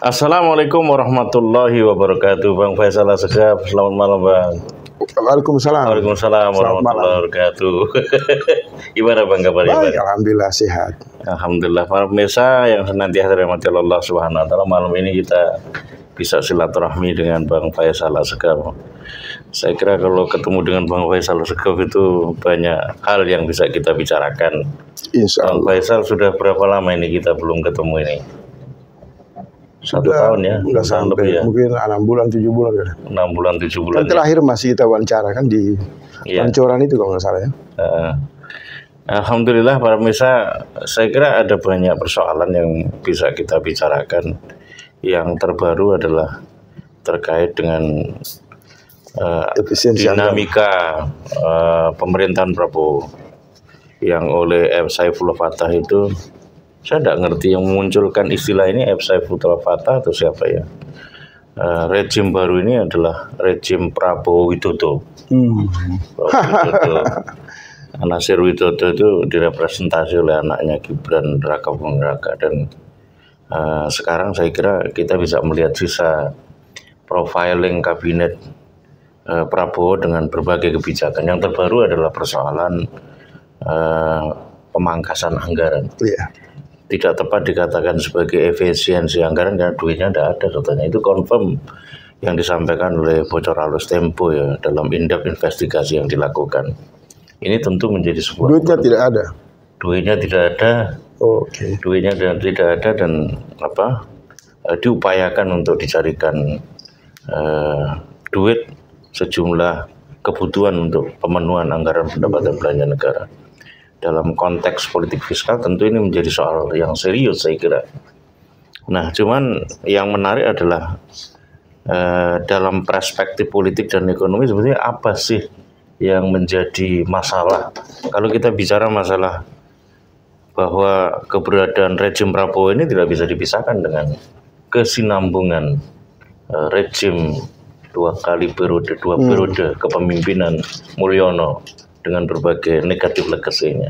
Assalamualaikum warahmatullahi wabarakatuh, Bang Faisal Asegaf. Selamat malam, Bang. Waalaikumsalam. Waalaikumsalam warahmatullahi wabarakatuh. Gimana, Bang, kabarnya, Bang? Baik, alhamdulillah sehat. Alhamdulillah. Para pemirsa yang senantiasa dirahmati Allah Subhanahu wa taala, malam ini kita bisa silaturahmi dengan Bang Faisal Asegaf. Saya kira kalau ketemu dengan Bang Faisal Asegaf itu banyak hal yang bisa kita bicarakan. Insya Bang Allah. Faisal, sudah berapa lama ini kita belum ketemu ini? Satu tahun ya? Nggak sampai, lebih ya? mungkin 6 bulan, 7 bulan ya. 6 bulan, 7 bulan. Kan terakhir masih kita wawancara kan di Pancoran itu kalau nggak salah ya. Alhamdulillah para pemirsa, saya kira ada banyak persoalan yang bisa kita bicarakan. Yang terbaru adalah terkait dengan dinamika pemerintahan Prabowo yang oleh F. Saifullah Fatah itu. Saya tidak ngerti yang memunculkan istilah ini F. Saifullah Fatah atau siapa ya. Rejim baru ini adalah rejim Prabowo Widodo. Nasir Widodo itu direpresentasi oleh anaknya Gibran Raka Buming Raka, dan sekarang saya kira kita bisa melihat sisa profiling kabinet Prabowo dengan berbagai kebijakan. Yang terbaru adalah persoalan pemangkasan anggaran. Tidak tepat dikatakan sebagai efisiensi anggaran karena duitnya tidak ada katanya. Itu confirm yang disampaikan oleh Bocor Halus Tempo ya dalam in-depth investigasi yang dilakukan. Ini tentu menjadi sebuah duitnya tidak ada. Duitnya tidak ada. Duitnya tidak ada dan diupayakan untuk dicarikan duit sejumlah kebutuhan untuk pemenuhan anggaran pendapatan belanja negara. Dalam konteks politik fiskal tentu ini menjadi soal yang serius saya kira. Nah, cuman yang menarik adalah dalam perspektif politik dan ekonomi sebetulnya apa sih yang menjadi masalah? Kalau kita bicara masalah bahwa keberadaan rejim Prabowo ini tidak bisa dipisahkan dengan kesinambungan rejim dua periode kepemimpinan Mulyono dengan berbagai negatif legasinya.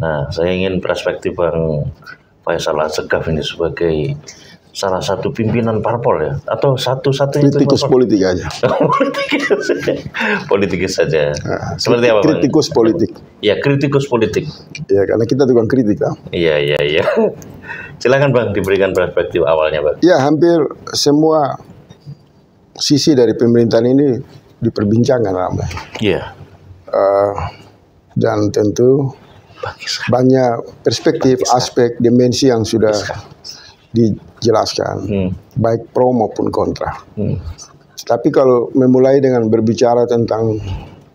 Nah, saya ingin perspektif Bang Faisal Asegaf ini sebagai salah satu pimpinan parpol ya, atau satu-satunya kritikus politik aja. Politikus saja. Seperti apa, Bang? Kritikus politik. Ya, kritikus politik. Ya, karena kita tukang kritik kan. Iya. Silakan Bang, diberikan perspektif awalnya, Bang. Ya, hampir semua sisi dari pemerintahan ini diperbincangkan ramai. Iya. Dan tentu banyak perspektif, aspek, dimensi yang sudah dijelaskan, baik pro maupun kontra. Tapi kalau memulai dengan berbicara tentang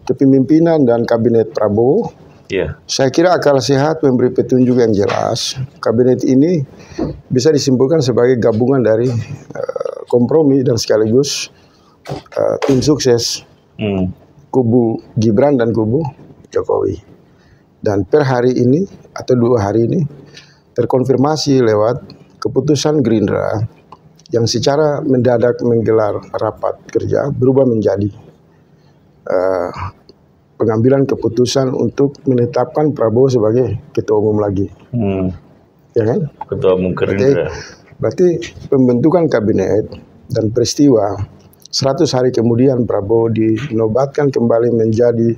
kepemimpinan dan kabinet Prabowo, saya kira akal sehat memberi petunjuk yang jelas. Kabinet ini bisa disimpulkan sebagai gabungan dari kompromi dan sekaligus tim sukses. Kubu Gibran dan kubu Jokowi. Dan per hari ini atau 2 hari ini terkonfirmasi lewat keputusan Gerindra yang secara mendadak menggelar rapat kerja berubah menjadi pengambilan keputusan untuk menetapkan Prabowo sebagai ketua umum lagi. Ya kan? Ketua umum Gerindra. Berarti pembentukan kabinet dan peristiwa 100 hari kemudian Prabowo dinobatkan kembali menjadi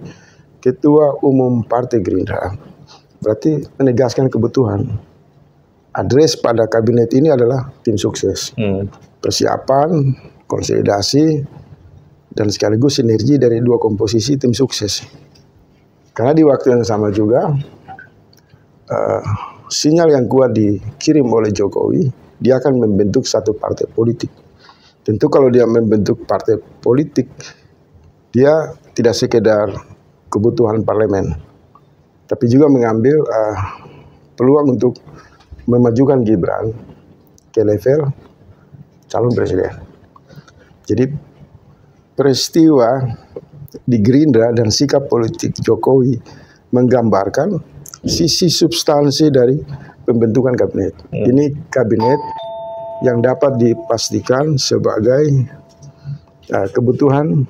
Ketua Umum Partai Gerindra. Berarti menegaskan kebutuhan. Address pada kabinet ini adalah tim sukses. Persiapan, konsolidasi, dan sekaligus sinergi dari 2 komposisi tim sukses. Karena di waktu yang sama juga, sinyal yang kuat dikirim oleh Jokowi, dia akan membentuk satu partai politik. Tentu kalau dia membentuk partai politik, dia tidak sekedar kebutuhan parlemen, tapi juga mengambil peluang untuk memajukan Gibran ke level calon presiden. Jadi peristiwa di Gerindra dan sikap politik Jokowi menggambarkan sisi substansi dari pembentukan kabinet. Ini kabinet yang dapat dipastikan sebagai kebutuhan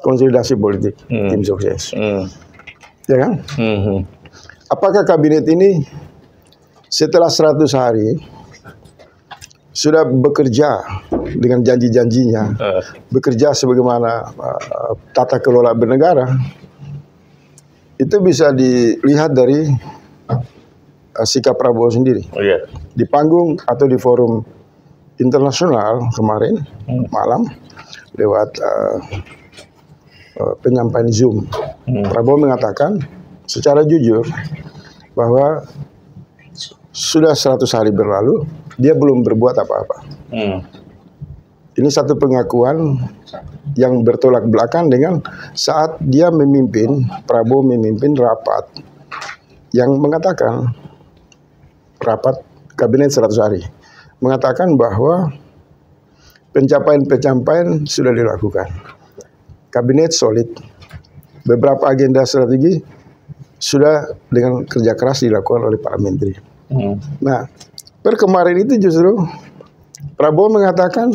konsolidasi politik tim sukses. Ya kan? Apakah kabinet ini setelah 100 hari sudah bekerja dengan janji-janjinya, bekerja sebagaimana tata kelola bernegara, itu bisa dilihat dari sikap Prabowo sendiri. Di panggung atau di forum internasional kemarin malam lewat penyampaian Zoom, Prabowo mengatakan secara jujur bahwa sudah 100 hari berlalu, dia belum berbuat apa-apa. Ini satu pengakuan yang bertolak belakang dengan saat dia memimpin, Prabowo memimpin rapat yang mengatakan, rapat kabinet 100 hari, mengatakan bahwa pencapaian-pencapaian sudah dilakukan. Kabinet solid, beberapa agenda strategi sudah dengan kerja keras dilakukan oleh para menteri. Nah, per kemarin itu justru Prabowo mengatakan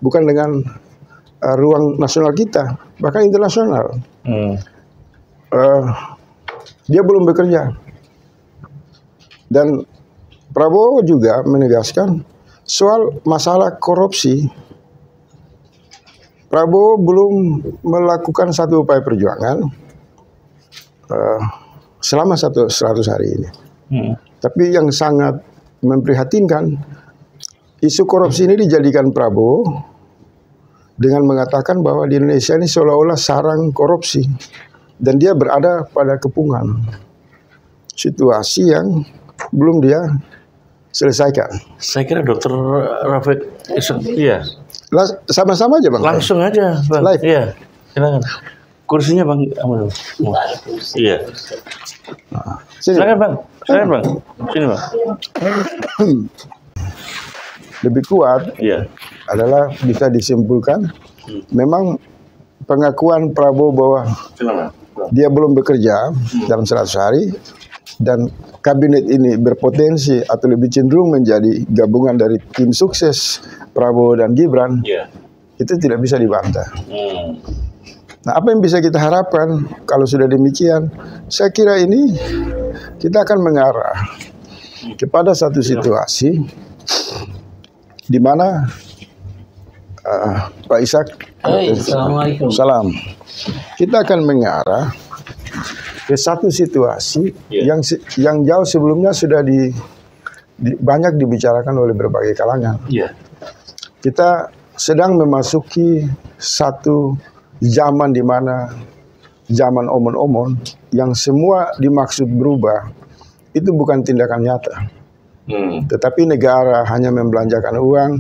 bukan dengan ruang nasional kita, bahkan internasional. Dia belum bekerja. Dan Prabowo juga menegaskan soal masalah korupsi. Prabowo belum melakukan satu upaya perjuangan selama 100 hari ini. Tapi yang sangat memprihatinkan, isu korupsi ini dijadikan Prabowo dengan mengatakan bahwa di Indonesia ini seolah-olah sarang korupsi. Dan dia berada pada kepungan. Situasi yang belum dia selesaikan. Saya kira Dr. Rafiq, iya. Sama-sama aja Bang. Langsung aja Bang. Live. Iya, silakan. Kursinya Bang. Iya. Silakan Bang. Silakan Bang. Sini Bang. Lebih kuat adalah bisa disimpulkan memang pengakuan Prabowo bahwa dia belum bekerja dalam 100 hari dan kabinet ini berpotensi atau lebih cenderung menjadi gabungan dari tim sukses Prabowo dan Gibran, itu tidak bisa dibantah. Nah, apa yang bisa kita harapkan kalau sudah demikian? Saya kira ini kita akan mengarah kepada satu situasi di mana Pak Ishak, Assalamualaikum. Salam. Kita akan mengarah ke satu situasi yang jauh sebelumnya sudah banyak dibicarakan oleh berbagai kalangan. Kita sedang memasuki satu zaman di mana zaman omon-omon yang semua dimaksud berubah itu bukan tindakan nyata. Tetapi negara hanya membelanjakan uang,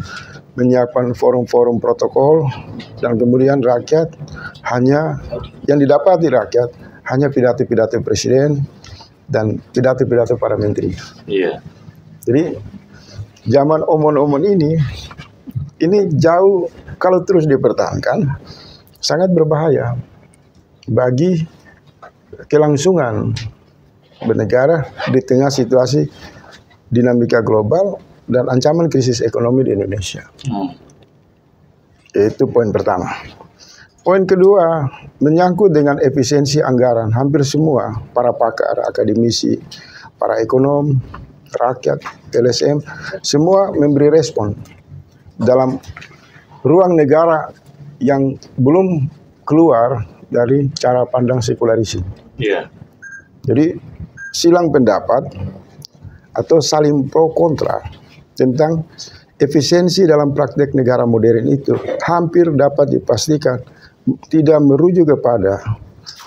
menyiapkan forum-forum protokol, dan kemudian rakyat hanya yang didapati rakyat hanya pidato-pidato presiden dan pidato-pidato para menteri. Jadi zaman omon-omon ini jauh kalau terus dipertahankan sangat berbahaya bagi kelangsungan bernegara di tengah situasi dinamika global dan ancaman krisis ekonomi di Indonesia. Itu poin pertama. Poin kedua, menyangkut dengan efisiensi anggaran. Hampir semua para pakar, akademisi, para ekonom, rakyat, LSM, semua memberi respon dalam ruang negara yang belum keluar dari cara pandang sekularisme. Jadi silang pendapat atau saling pro kontra tentang efisiensi dalam praktek negara modern itu hampir dapat dipastikan tidak merujuk kepada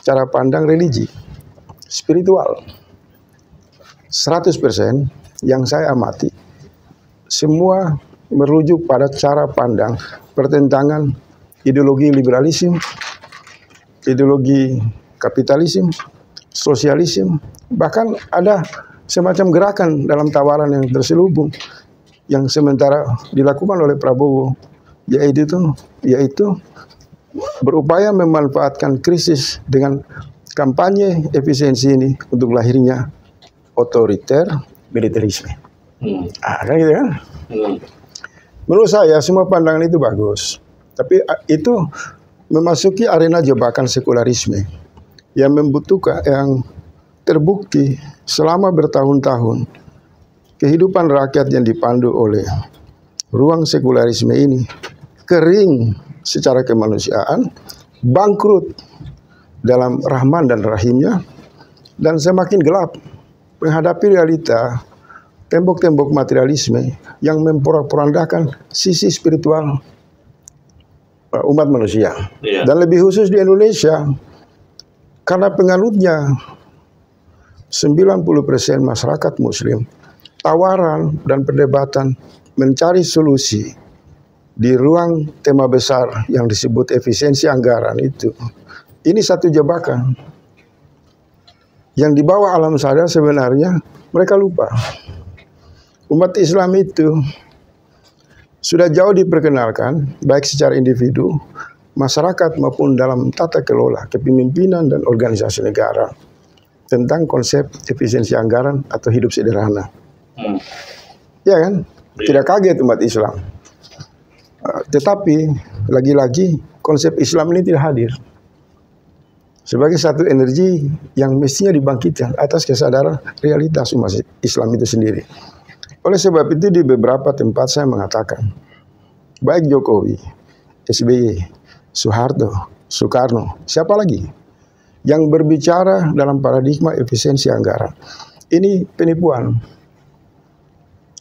cara pandang religi, spiritual. 100% yang saya amati semua merujuk pada cara pandang pertentangan ideologi liberalisme, ideologi kapitalisme, sosialisme, bahkan ada semacam gerakan dalam tawaran yang terselubung yang sementara dilakukan oleh Prabowo, yaitu berupaya memanfaatkan krisis dengan kampanye efisiensi ini untuk lahirnya otoriter militerisme. Kan gitu kan? Menurut saya semua pandangan itu bagus, tapi itu memasuki arena jebakan sekularisme yang membutuhkan, yang terbukti selama bertahun-tahun kehidupan rakyat yang dipandu oleh ruang sekularisme ini kering secara kemanusiaan, bangkrut dalam Rahman dan Rahimnya, dan semakin gelap menghadapi realita tembok-tembok materialisme yang memporak-porandakan sisi spiritual umat manusia. Dan lebih khusus di Indonesia, karena penganutnya 90% masyarakat muslim, tawaran dan perdebatan mencari solusi di ruang tema besar yang disebut efisiensi anggaran itu, ini satu jebakan yang di bawah alam sadar. Sebenarnya mereka lupa umat Islam itu sudah jauh diperkenalkan baik secara individu, masyarakat maupun dalam tata kelola kepemimpinan dan organisasi negara tentang konsep efisiensi anggaran atau hidup sederhana. Ya kan? Tidak kaget umat Islam. Tetapi lagi-lagi konsep Islam ini tidak hadir sebagai satu energi yang mestinya dibangkitkan atas kesadaran realitas umat Islam itu sendiri. Oleh sebab itu di beberapa tempat saya mengatakan, baik Jokowi, SBY, Soeharto, Soekarno, siapa lagi yang berbicara dalam paradigma efisiensi anggaran, ini penipuan.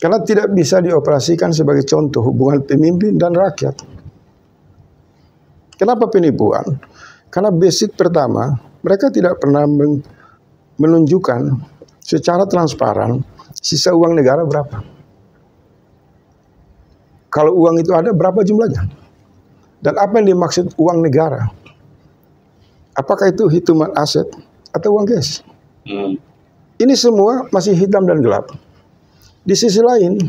Karena tidak bisa dioperasikan sebagai contoh hubungan pemimpin dan rakyat. Kenapa penipuan? Karena basic pertama, mereka tidak pernah menunjukkan secara transparan sisa uang negara berapa. Kalau uang itu ada, berapa jumlahnya? Dan apa yang dimaksud uang negara? Apakah itu hitungan aset atau uang cash? Ini semua masih hitam dan gelap. Di sisi lain,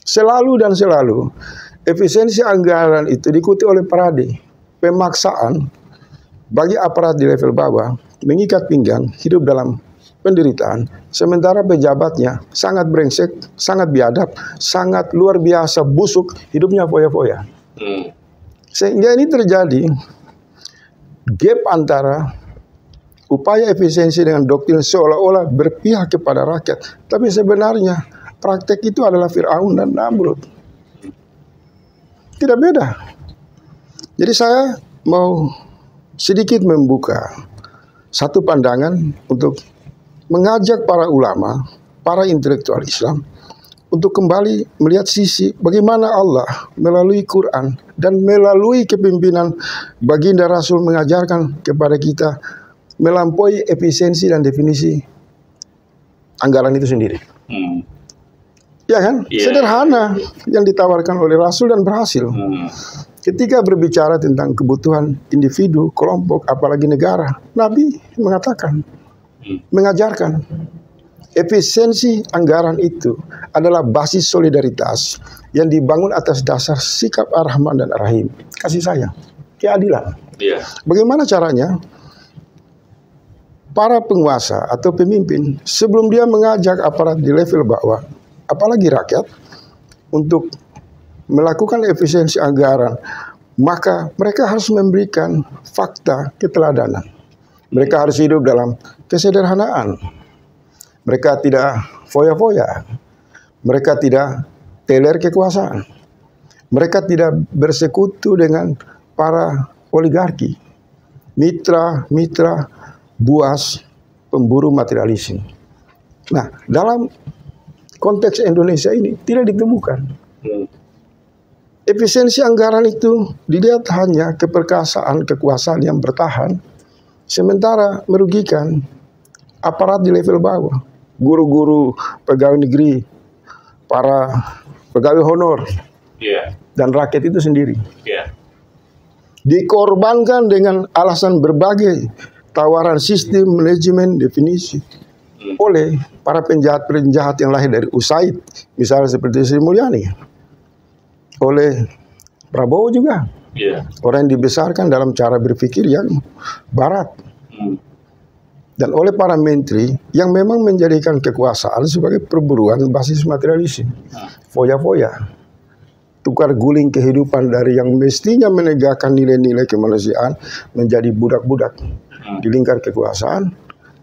selalu efisiensi anggaran itu diikuti oleh parade pemaksaan bagi aparat di level bawah mengikat pinggang hidup dalam penderitaan, sementara pejabatnya sangat brengsek, sangat biadab, sangat luar biasa busuk, hidupnya foya-foya. Sehingga ini terjadi gap antara upaya efisiensi dengan doktrin seolah-olah berpihak kepada rakyat, tapi sebenarnya praktek itu adalah Fir'aun dan Namrud. Tidak beda. Jadi saya mau sedikit membuka satu pandangan untuk mengajak para ulama, para intelektual Islam untuk kembali melihat sisi bagaimana Allah melalui Quran dan melalui kepemimpinan baginda Rasul mengajarkan kepada kita melampaui efisiensi dan definisi anggaran itu sendiri. Ya kan? Sederhana yang ditawarkan oleh Rasul dan berhasil. Ketika berbicara tentang kebutuhan individu, kelompok, apalagi negara, Nabi mengatakan, mengajarkan efisiensi anggaran itu adalah basis solidaritas yang dibangun atas dasar sikap Ar-Rahman dan Ar-Rahim, kasih sayang, keadilan. Bagaimana caranya? Para penguasa atau pemimpin sebelum dia mengajak aparat di level bawah, apalagi rakyat, untuk melakukan efisiensi anggaran, maka mereka harus memberikan fakta keteladanan. Mereka harus hidup dalam kesederhanaan. Mereka tidak foya-foya. Mereka tidak teler kekuasaan. Mereka tidak bersekutu dengan para oligarki, mitra-mitra buas pemburu materialisme. Nah, dalam konteks Indonesia ini tidak ditemukan. Efisiensi anggaran itu dilihat hanya keperkasaan kekuasaan yang bertahan, sementara merugikan aparat di level bawah, guru-guru, pegawai negeri, para pegawai honor, dan rakyat itu sendiri. Dikorbankan dengan alasan berbagai tawaran sistem manajemen definisi oleh para penjahat-penjahat yang lahir dari USAID, misalnya seperti Sri Mulyani, oleh Prabowo juga, orang yang dibesarkan dalam cara berpikir yang barat, dan oleh para menteri yang memang menjadikan kekuasaan sebagai perburuan basis materialisme, foya-foya, tukar guling kehidupan dari yang mestinya menegakkan nilai-nilai kemanusiaan menjadi budak-budak di lingkar kekuasaan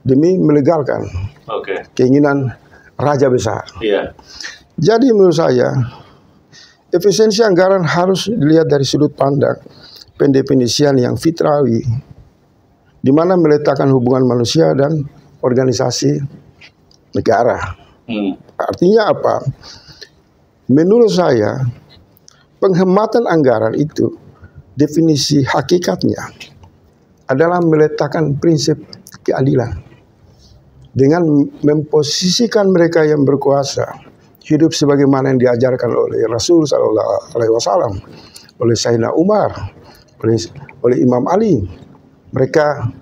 demi melegalkan keinginan raja besar. Jadi menurut saya efisiensi anggaran harus dilihat dari sudut pandang pendefinisian yang fitrawi, di mana meletakkan hubungan manusia dan organisasi negara. Artinya apa? Menurut saya, penghematan anggaran itu definisi hakikatnya adalah meletakkan prinsip keadilan dengan memposisikan mereka yang berkuasa hidup sebagaimana yang diajarkan oleh Rasul Sallallahu Alaihi Wasallam, oleh Sayyidina Umar, oleh Imam Ali. Mereka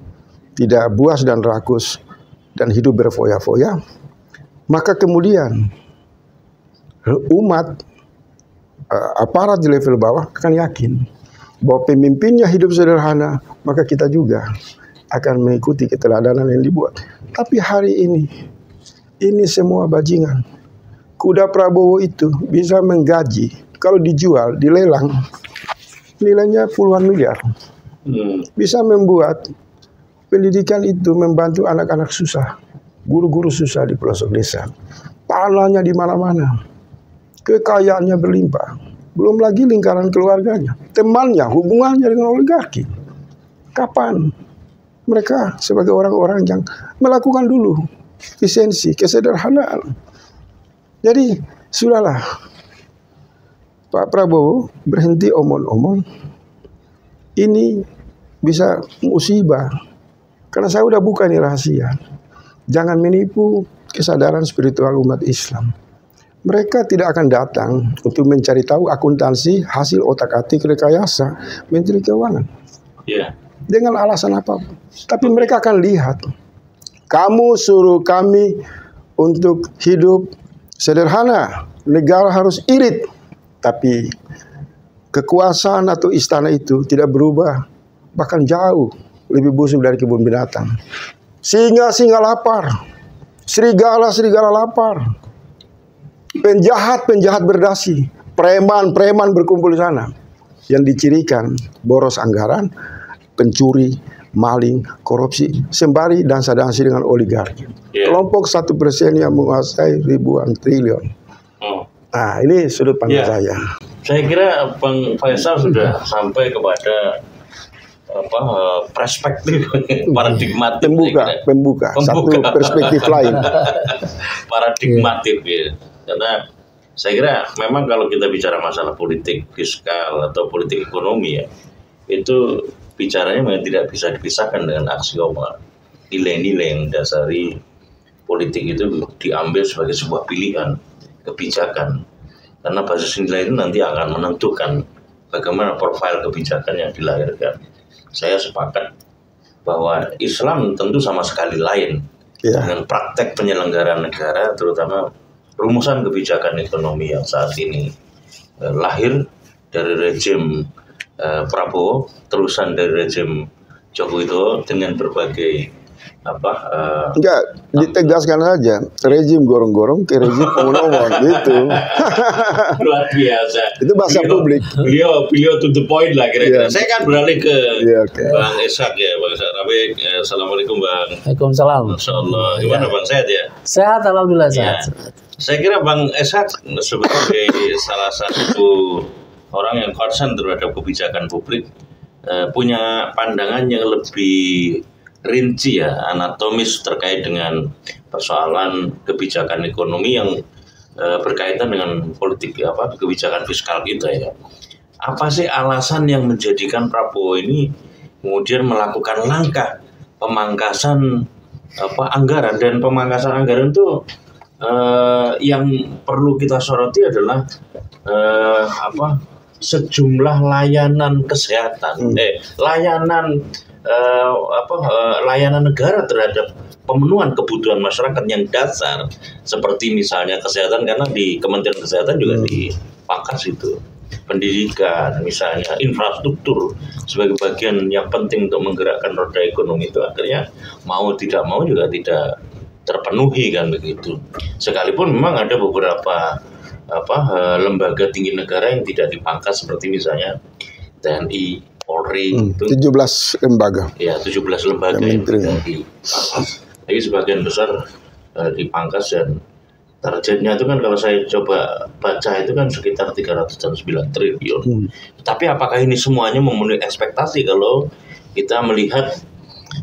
tidak buas dan rakus dan hidup berfoya-foya. Maka kemudian umat, aparat di level bawah akan yakin bahwa pemimpinnya hidup sederhana, maka kita juga akan mengikuti keteladanan yang dibuat. Tapi hari ini semua bajingan. Kuda Prabowo itu bisa menggaji, kalau dijual, dilelang, nilainya puluhan miliar. Bisa membuat pendidikan itu membantu anak-anak susah, guru-guru susah di pelosok desa. Tanahnya di mana-mana, kekayaannya berlimpah. Belum lagi lingkaran keluarganya, temannya, hubungannya dengan oligarki. Kapan mereka sebagai orang-orang yang melakukan dulu efisiensi, kesederhanaan. Jadi sudahlah, Pak Prabowo berhenti omong-omong. Ini bisa musibah. Karena saya udah buka ini rahasia. Jangan menipu kesadaran spiritual umat Islam. Mereka tidak akan datang untuk mencari tahu akuntansi hasil otak-atik rekayasa Menteri Keuangan. Dengan alasan apapun. Tapi mereka akan lihat. Kamu suruh kami untuk hidup sederhana. Negara harus irit. Tapi kekuasaan atau istana itu tidak berubah. Bahkan jauh lebih busuk dari kebun binatang. Singa-singa lapar. Serigala-serigala lapar. Penjahat-penjahat berdasi. Preman-preman berkumpul di sana. Yang dicirikan boros anggaran, pencuri, maling, korupsi, sembari dansa-dansi dengan oligarki. Kelompok 1% yang menguasai ribuan triliun. Nah, ini sudut pandang saya. Saya kira Bang Faisal sudah sampai kepada perspektif paradigmatik. Pembuka. Satu perspektif lain. Paradigmatik ya. Karena saya kira memang kalau kita bicara masalah politik fiskal atau politik ekonomi ya, itu bicaranya memang tidak bisa dipisahkan dengan aksioma. Nilai-nilai yang dasari politik itu diambil sebagai sebuah pilihan kebijakan. Karena basis nilai itu nanti akan menentukan bagaimana profil kebijakan yang dilahirkan. Saya sepakat bahwa Islam tentu sama sekali lain dengan praktek penyelenggaraan negara, terutama rumusan kebijakan ekonomi yang saat ini lahir dari rezim Prabowo, terusan dari rezim Joko Widodo dengan berbagai enggak, ditegaskan saja rezim gorong-gorong ke rezim omong-omong gitu. Luar biasa. Itu bahasa publik. Beliau to the point lah kira-kira. Saya kan beralih ke Bang Ishak ya, Bang Ishak. Assalamualaikum Bang. Waalaikumsalam. Masya Allah. Gimana Bang, sehat ya? Sehat, alhamdulillah sehat. Saya kira Bang Ishak sebagai salah satu orang yang concern terhadap kebijakan publik punya pandangan yang lebih rinci ya, anatomis terkait dengan persoalan kebijakan ekonomi yang berkaitan dengan politik kebijakan fiskal kita ya. Apa sih alasan yang menjadikan Prabowo ini kemudian melakukan langkah pemangkasan anggaran, dan pemangkasan anggaran itu yang perlu kita soroti adalah sejumlah layanan kesehatan, layanan negara terhadap pemenuhan kebutuhan masyarakat yang dasar, seperti misalnya kesehatan, karena di Kementerian Kesehatan juga dipangkas itu, pendidikan, misalnya infrastruktur sebagai bagian yang penting untuk menggerakkan roda ekonomi itu akhirnya mau tidak mau juga tidak terpenuhi kan begitu. Sekalipun memang ada beberapa lembaga tinggi negara yang tidak dipangkas, seperti misalnya TNI, Polri, 17 lembaga. Ya, 17 lembaga yang tidak dipangkas. Tapi sebagian besar dipangkas dan Targetnya itu kan kalau saya coba baca itu kan sekitar 309 triliun. Tapi apakah ini semuanya memenuhi ekspektasi kalau kita melihat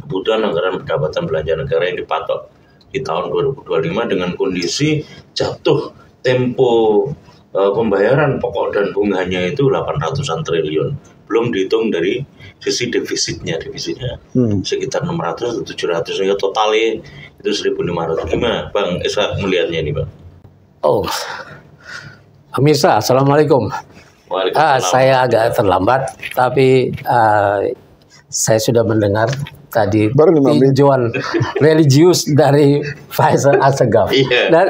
kebutuhan anggaran pendapatan belanja negara yang dipatok di tahun 2025 dengan kondisi jatuh tempo pembayaran pokok dan bunganya itu 800-an triliun. Belum dihitung dari sisi defisitnya sekitar 600 atau 700 sehingga totalnya itu 1.500. Gimana Bang Ishak melihatnya ini Bang? Oh, pemirsa, assalamualaikum. Saya agak terlambat, tapi saya sudah mendengar tadi tinjauan religius dari Faisal Assegaf.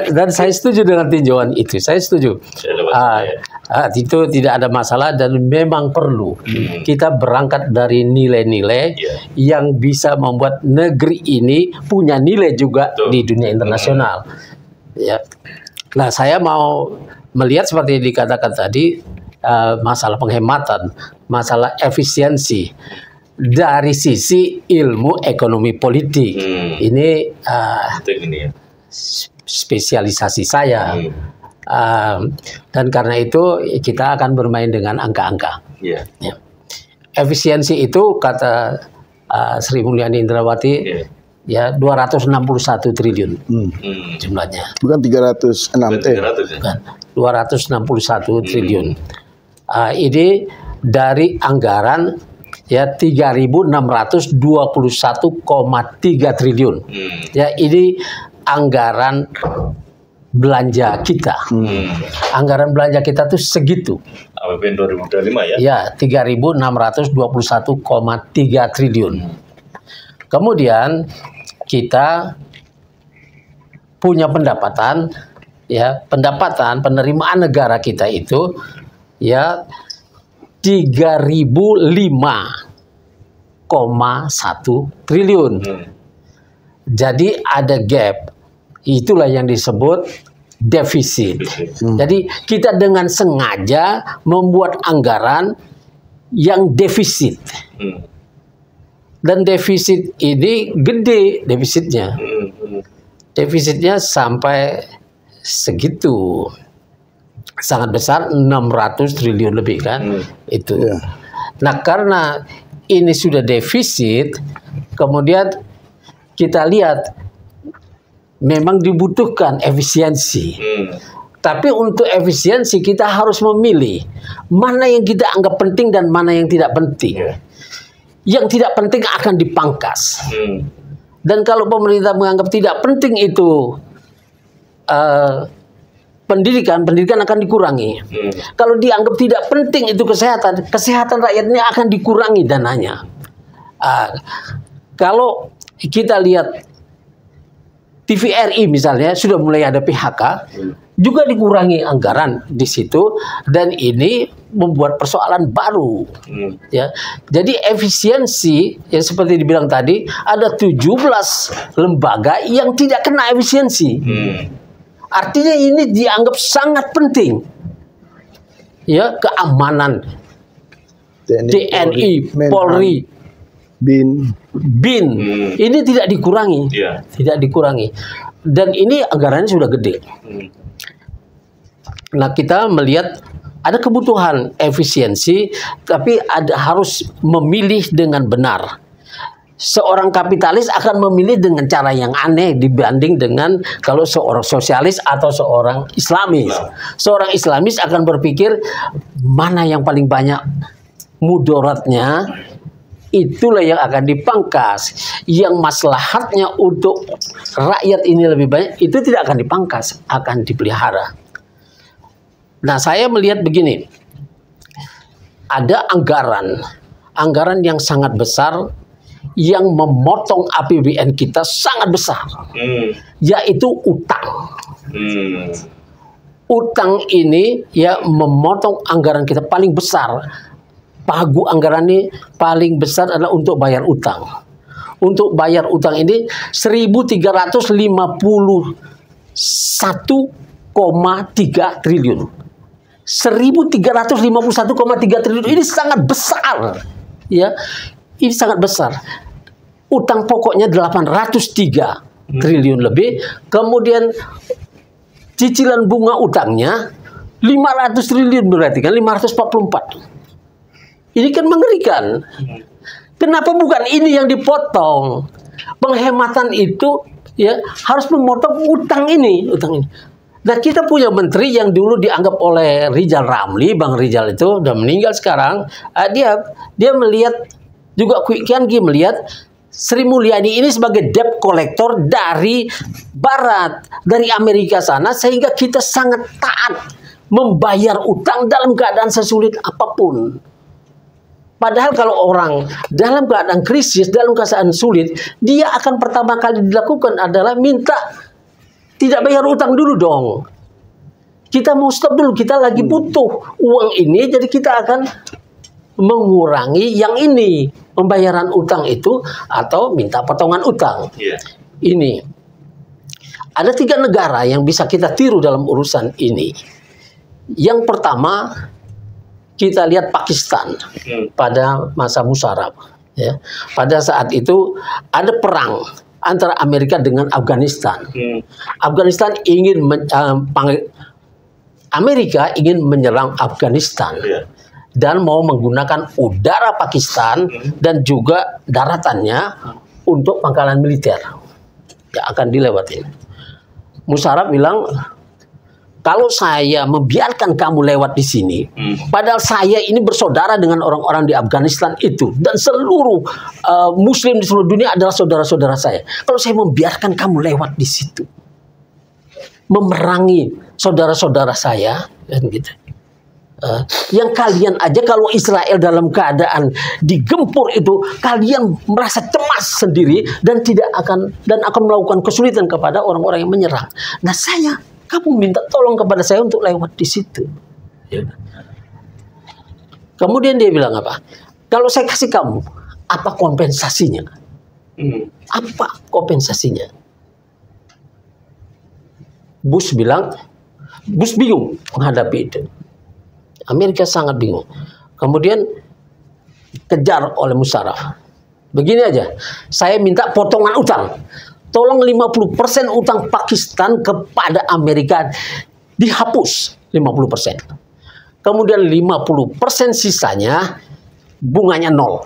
Dan saya setuju dengan tinjauan itu. Saya setuju. Itu tidak ada masalah dan memang perlu kita berangkat dari nilai-nilai yang bisa membuat negeri ini punya nilai juga di dunia internasional. Ya. Nah, saya mau melihat seperti dikatakan tadi, masalah penghematan, masalah efisiensi dari sisi ilmu ekonomi politik. Ini spesialisasi saya. Dan karena itu kita akan bermain dengan angka-angka. Ya. Efisiensi itu kata Sri Mulyani Indrawati ya 261 triliun jumlahnya. Bukan 306 Bukan, 261 triliun. Ini dari anggaran ya 3.621,3 triliun. Ya, ini anggaran belanja kita. Anggaran belanja kita tuh segitu. APBN 2025 ya? Ya, 3.621,3 triliun. Kemudian kita punya pendapatan, ya, penerimaan negara kita itu ya 3.005,1 triliun. Jadi ada gap. Itulah yang disebut defisit. Jadi kita dengan sengaja membuat anggaran yang defisit. Dan defisit ini gede defisitnya. Defisitnya sampai segitu. Sangat besar, 600 triliun lebih kan. Itu. Nah, karena ini sudah defisit, kemudian kita lihat memang dibutuhkan efisiensi. Tapi untuk efisiensi kita harus memilih mana yang kita anggap penting dan mana yang tidak penting. Yang tidak penting akan dipangkas. Dan kalau pemerintah menganggap tidak penting itu pendidikan akan dikurangi. Kalau dianggap tidak penting itu kesehatan rakyatnya akan dikurangi dananya. Kalau kita lihat TVRI misalnya sudah mulai ada PHK, juga dikurangi anggaran di situ, dan ini membuat persoalan baru. Ya, jadi efisiensi yang seperti dibilang tadi, ada 17 lembaga yang tidak kena efisiensi. Artinya ini dianggap sangat penting. Ya, keamanan TNI, Polri, BIN ini tidak dikurangi, tidak dikurangi, dan ini anggarannya sudah gede. Nah, kita melihat ada kebutuhan efisiensi, tapi harus memilih dengan benar. Seorang kapitalis akan memilih dengan cara yang aneh dibanding dengan kalau seorang sosialis atau seorang Islamis. Seorang Islamis akan berpikir mana yang paling banyak mudaratnya, itulah yang akan dipangkas. Yang maslahatnya untuk rakyat ini lebih banyak, itu tidak akan dipangkas, akan dipelihara. Nah, saya melihat begini. Ada anggaran yang sangat besar yang memotong APBN kita sangat besar. Yaitu utang. Utang ini ya memotong anggaran kita paling besar. Pagu anggaran ini paling besar adalah untuk bayar utang. Untuk bayar utang ini 1.351,3 triliun. 1.351,3 triliun ini sangat besar. Ya, ini sangat besar. Utang pokoknya 803 triliun lebih. Kemudian cicilan bunga utangnya 500 triliun, berarti kan 544. Ini kan mengerikan. Kenapa bukan ini yang dipotong? Penghematan itu ya harus memotong utang ini. Nah, kita punya menteri yang dulu dianggap oleh Rizal Ramli, Bang Rizal itu udah meninggal sekarang. Dia melihat juga Kwi Kian Gi melihat Sri Mulyani ini sebagai debt collector dari Barat, dari Amerika sana, sehingga kita sangat taat membayar utang dalam keadaan sesulit apapun. Padahal kalau orang dalam keadaan krisis, dalam keadaan sulit, dia akan pertama kali dilakukan adalah minta tidak bayar utang dulu dong. Kita mau stop dulu, kita lagi butuh uang ini, jadi kita akan mengurangi yang ini, pembayaran utang itu, atau minta potongan utang. Ini. Ada 3 negara yang bisa kita tiru dalam urusan ini. Yang pertama, kita lihat Pakistan pada masa Musharraf. Ya. Pada saat itu ada perang antara Amerika dengan Afghanistan. Afghanistan ingin Amerika ingin menyerang Afghanistan dan mau menggunakan udara Pakistan dan juga daratannya untuk pangkalan militer yang akan dilewatin. Musharraf bilang, kalau saya membiarkan kamu lewat di sini, padahal saya ini bersaudara dengan orang-orang di Afghanistan itu, dan seluruh Muslim di seluruh dunia adalah saudara-saudara saya. Kalau saya membiarkan kamu lewat di situ, memerangi saudara-saudara saya, dan gitu. Yang kalian aja kalau Israel dalam keadaan digempur itu, kalian merasa cemas sendiri dan akan melakukan kesulitan kepada orang-orang yang menyerang. Nah, kamu minta tolong kepada saya untuk lewat di situ. Kemudian dia bilang apa? Kalau saya kasih kamu, apa kompensasinya? Apa kompensasinya? Bush bingung menghadapi itu. Amerika sangat bingung. Kemudian kejar oleh Musharraf. Begini aja, saya minta potongan utang. Tolong 50% utang Pakistan kepada Amerika dihapus 50%. Kemudian 50% sisanya bunganya 0.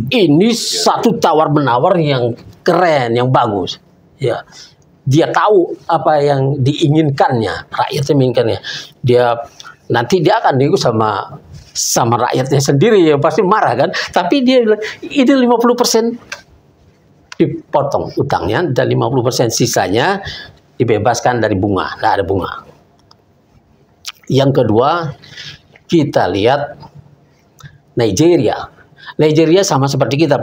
Ini satu tawar-menawar yang keren, yang bagus. Ya. Dia tahu apa yang diinginkannya, rakyatnya menginginkannya. Nanti dia akan nego sama rakyatnya sendiri, ya pasti marah kan. Tapi dia bilang, ini 50% dipotong utangnya dan 50% sisanya dibebaskan dari bunga, tidak ada bunga. Yang kedua, kita lihat Nigeria. Nigeria sama seperti kita,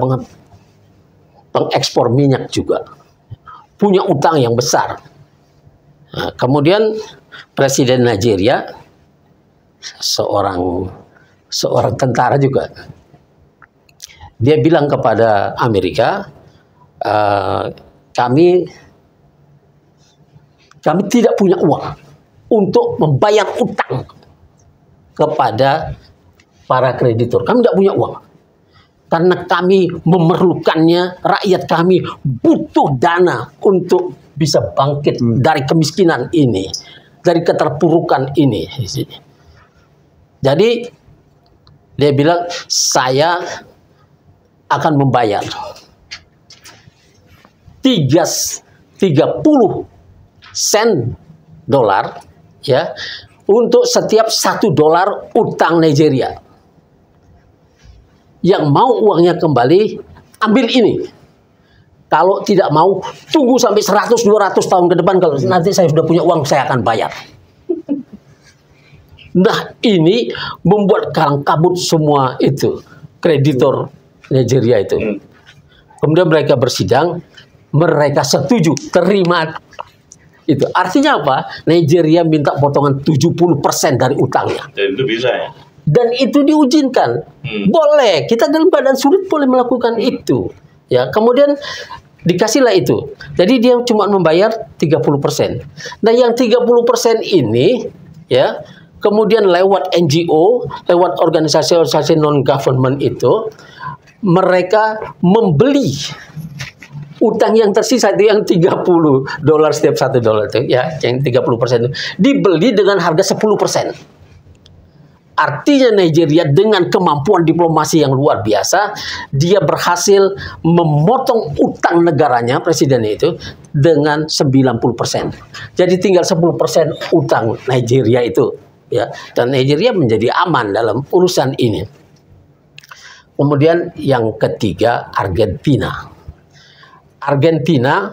pengekspor minyak juga, punya utang yang besar. Nah, kemudian Presiden Nigeria seorang tentara juga, dia bilang kepada Amerika, kami tidak punya uang untuk membayar utang kepada para kreditur. Kami tidak punya uang karena kami memerlukannya. Rakyat kami butuh dana untuk bisa bangkit dari kemiskinan ini, dari keterpurukan ini. Jadi dia bilang, saya akan membayar 30 sen dolar ya untuk setiap $1 utang Nigeria. Yang mau uangnya kembali, ambil ini. Kalau tidak mau, tunggu sampai 100-200 tahun ke depan. Kalau nanti saya sudah punya uang, saya akan bayar. Nah, ini membuat kalang kabut semua itu kreditor Nigeria itu. Kemudian mereka bersidang, mereka setuju, terima itu. Artinya apa? Nigeria minta potongan 70% dari utangnya. Dan itu bisa ya? Dan itu diizinkan. Boleh, kita dalam keadaan sulit boleh melakukan itu. Ya, kemudian dikasihlah itu. Jadi dia cuma membayar 30%. Nah, yang 30% ini ya, kemudian lewat NGO, lewat organisasi non government itu, mereka membeli utang yang tersisa itu yang $30 setiap $1 itu ya, yang 30% itu dibeli dengan harga 10%. Artinya Nigeria dengan kemampuan diplomasi yang luar biasa, dia berhasil memotong utang negaranya, presidennya itu, dengan 90%. Jadi tinggal 10% utang Nigeria itu, ya. Dan Nigeria menjadi aman dalam urusan ini. Kemudian yang ketiga, Argentina. Argentina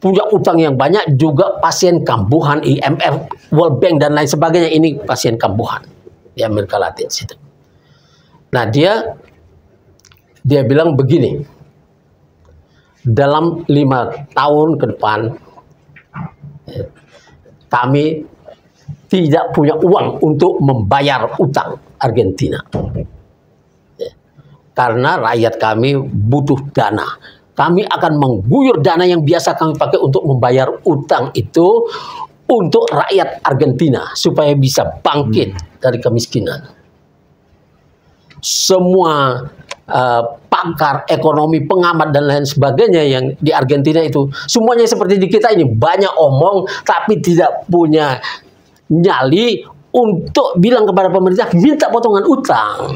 punya utang yang banyak, juga pasien kambuhan, IMF, World Bank dan lain sebagainya, ini pasien kambuhan di Amerika Latin situ. Nah, dia bilang begini, dalam 5 tahun ke depan kami tidak punya uang untuk membayar utang Argentina, karena rakyat kami butuh dana. Kami akan mengguyur dana yang biasa kami pakai untuk membayar utang itu untuk rakyat Argentina supaya bisa bangkit dari kemiskinan. Semua pakar ekonomi, pengamat dan lain sebagainya yang di Argentina itu semuanya seperti di kita ini, banyak omong tapi tidak punya nyali untuk bilang kepada pemerintah minta potongan utang.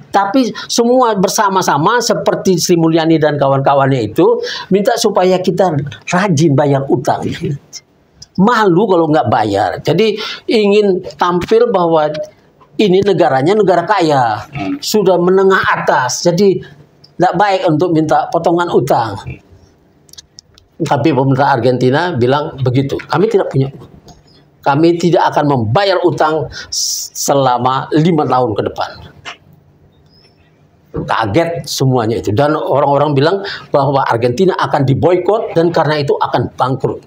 Tapi semua bersama-sama seperti Sri Mulyani dan kawan-kawannya itu minta supaya kita rajin bayar utang. Malu kalau nggak bayar. Jadi ingin tampil bahwa ini negaranya negara kaya, sudah menengah atas. Jadi tidak baik untuk minta potongan utang. Tapi pemerintah Argentina bilang begitu. Kami tidak punya. Kami tidak akan membayar utang selama 5 tahun ke depan. Kaget semuanya itu, dan orang-orang bilang bahwa Argentina akan diboikot dan karena itu akan bangkrut.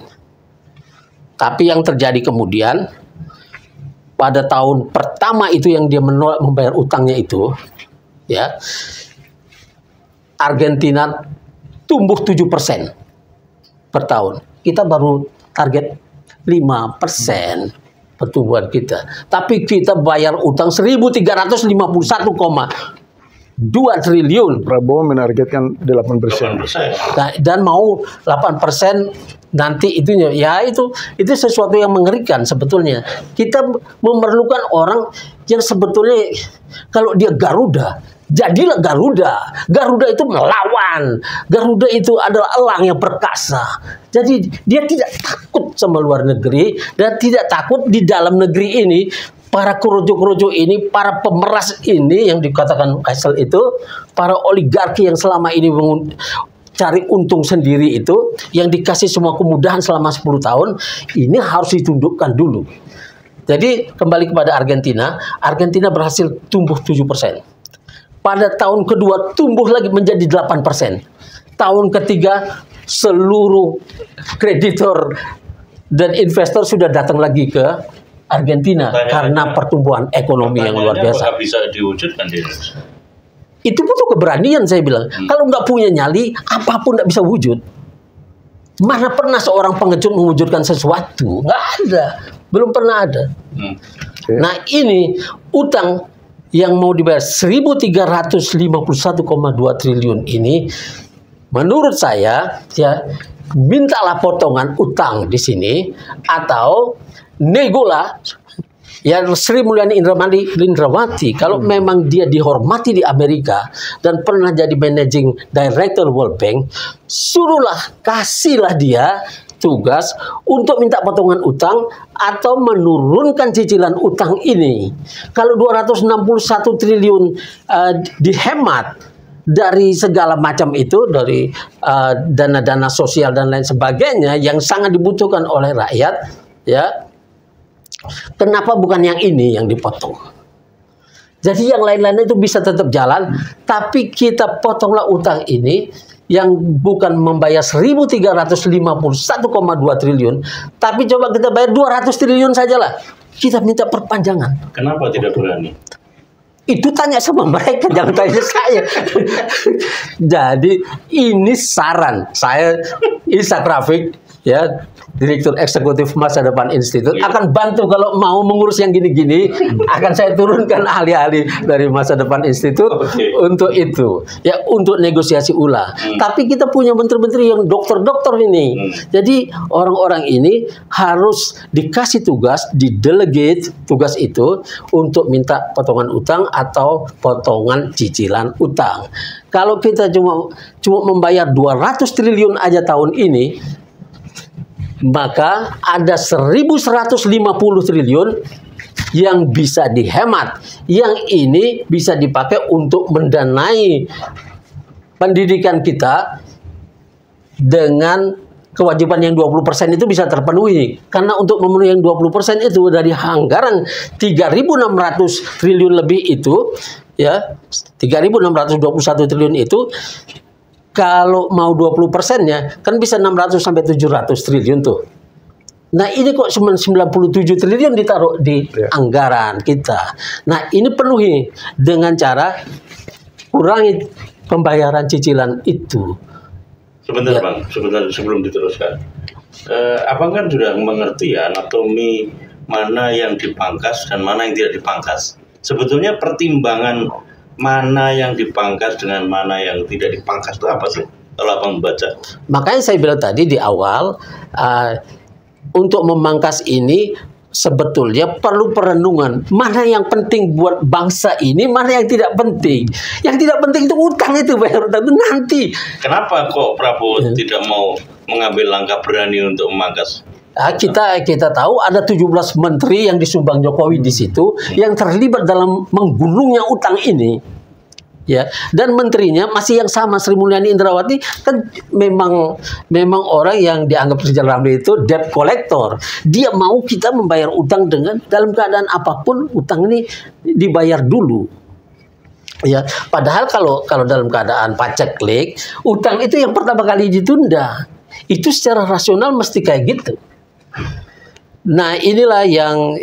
Tapi yang terjadi kemudian pada tahun pertama itu yang dia menolak membayar utangnya itu, ya, Argentina tumbuh 7% per tahun. Kita baru target 5% pertumbuhan kita. Tapi kita bayar utang 1.351,2 triliun. Prabowo menargetkan 8%. Nah, dan mau 8% nanti itunya, ya itu sesuatu yang mengerikan sebetulnya. Kita memerlukan orang yang sebetulnya kalau dia Garuda, jadilah Garuda. Garuda itu melawan. Garuda itu adalah elang yang perkasa. Jadi dia tidak takut sama luar negeri dan tidak takut di dalam negeri ini. Para krojo-krojo ini, para pemeras ini yang dikatakan Kaisel itu, para oligarki yang selama ini cari untung sendiri itu, yang dikasih semua kemudahan selama 10 tahun, ini harus ditundukkan dulu. Jadi kembali kepada Argentina, Argentina berhasil tumbuh 7%. Pada tahun kedua tumbuh lagi menjadi 8%. Tahun ketiga seluruh kreditor dan investor sudah datang lagi ke Argentina karena pertumbuhan ekonomi yang luar biasa. Bisa diwujudkan di Indonesia? Itu butuh keberanian, saya bilang. Kalau nggak punya nyali, apapun nggak bisa wujud. Mana pernah seorang pengecut mewujudkan sesuatu? Nggak ada, belum pernah ada. Nah, ini utang yang mau dibayar 1.351,2 triliun ini, menurut saya, ya, mintalah potongan utang di sini atau negola ya Sri Mulyani Indrawati kalau memang dia dihormati di Amerika dan pernah jadi managing director World Bank, suruhlah, kasihlah dia tugas untuk minta potongan utang atau menurunkan cicilan utang ini. Kalau 261 triliun dihemat dari segala macam itu, dari dana-dana sosial dan lain sebagainya yang sangat dibutuhkan oleh rakyat, ya. Kenapa bukan yang ini yang dipotong? Jadi yang lain-lain itu bisa tetap jalan, tapi kita potonglah utang ini yang bukan membayar 1.351,2 triliun, tapi coba kita bayar 200 triliun sajalah. Kita minta perpanjangan. Kenapa tidak berani? Itu tanya sama mereka, jangan tanya saya. Jadi ini saran saya, Ishak Rafiq, ya Direktur Eksekutif Masa Depan Institut akan bantu kalau mau mengurus yang gini-gini, akan saya turunkan ahli-ahli dari Masa Depan Institut untuk itu, ya untuk negosiasi ulang. Tapi kita punya menteri-menteri yang dokter-dokter ini, jadi orang-orang ini harus dikasih tugas, di-delegate tugas itu untuk minta potongan utang atau potongan cicilan utang. Kalau kita cuma membayar 200 triliun aja tahun ini, maka ada 1.150 triliun yang bisa dihemat. Yang ini bisa dipakai untuk mendanai pendidikan kita dengan kewajiban yang 20% itu bisa terpenuhi. Karena untuk memenuhi yang 20% itu dari anggaran 3.600 triliun lebih itu, ya 3.621 triliun itu, kalau mau 20%-nya kan bisa 600 sampai 700 triliun tuh. Nah ini kok cuma 97 triliun ditaruh di anggaran kita. Nah ini penuhi dengan cara kurangi pembayaran cicilan itu. Sebentar Bang, sebentar sebelum diteruskan. Abang kan sudah mengerti ya anatomi mana yang dipangkas dan mana yang tidak dipangkas. Sebetulnya pertimbangan mana yang dipangkas dengan mana yang tidak dipangkas itu apa sih kalau Abang baca? Makanya saya bilang tadi di awal, untuk memangkas ini sebetulnya perlu perenungan. Mana yang penting buat bangsa ini, mana yang tidak penting. Yang tidak penting itu utang, itu bayar utang itu nanti. Kenapa kok Prabowo tidak mau mengambil langkah berani untuk memangkas? Kita tahu ada 17 menteri yang disumbang Jokowi di situ yang terlibat dalam menggulungnya utang ini. Ya, dan menterinya masih yang sama, Sri Mulyani Indrawati kan memang orang yang dianggap Rizal Ramli itu debt collector. Dia mau kita membayar utang dengan dalam keadaan apapun utang ini dibayar dulu. Ya, padahal kalau dalam keadaan paceklik, utang itu yang pertama kali ditunda. Itu secara rasional mesti kayak gitu. Nah, inilah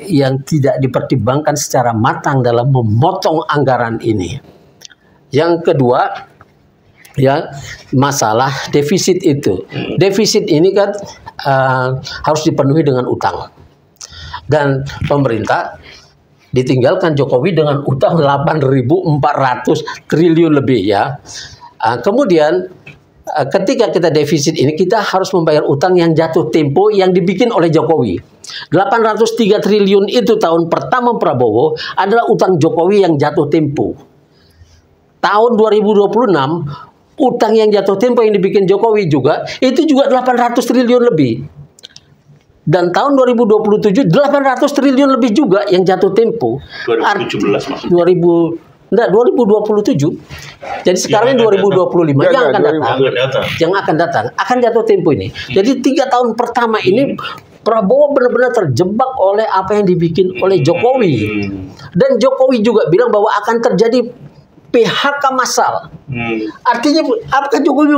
yang tidak dipertimbangkan secara matang dalam memotong anggaran ini. Yang kedua, ya masalah defisit itu. Defisit ini kan harus dipenuhi dengan utang. Dan pemerintah ditinggalkan Jokowi dengan utang 8.400 triliun lebih ya. Kemudian ketika kita defisit ini, kita harus membayar utang yang jatuh tempo yang dibikin oleh Jokowi. 803 triliun itu tahun pertama Prabowo adalah utang Jokowi yang jatuh tempo. Tahun 2026 utang yang jatuh tempo yang dibikin Jokowi juga itu juga 800 triliun lebih. Dan tahun 2027 800 triliun lebih juga yang jatuh tempo. 2017 maksudnya. 2027. Jadi sekarang ini 2025 yang akan datang akan jatuh tempo ini. Jadi 3 tahun pertama ini Prabowo benar-benar terjebak oleh apa yang dibikin oleh Jokowi. Dan Jokowi juga bilang bahwa akan terjadi PHK massal. Artinya apakah Jokowi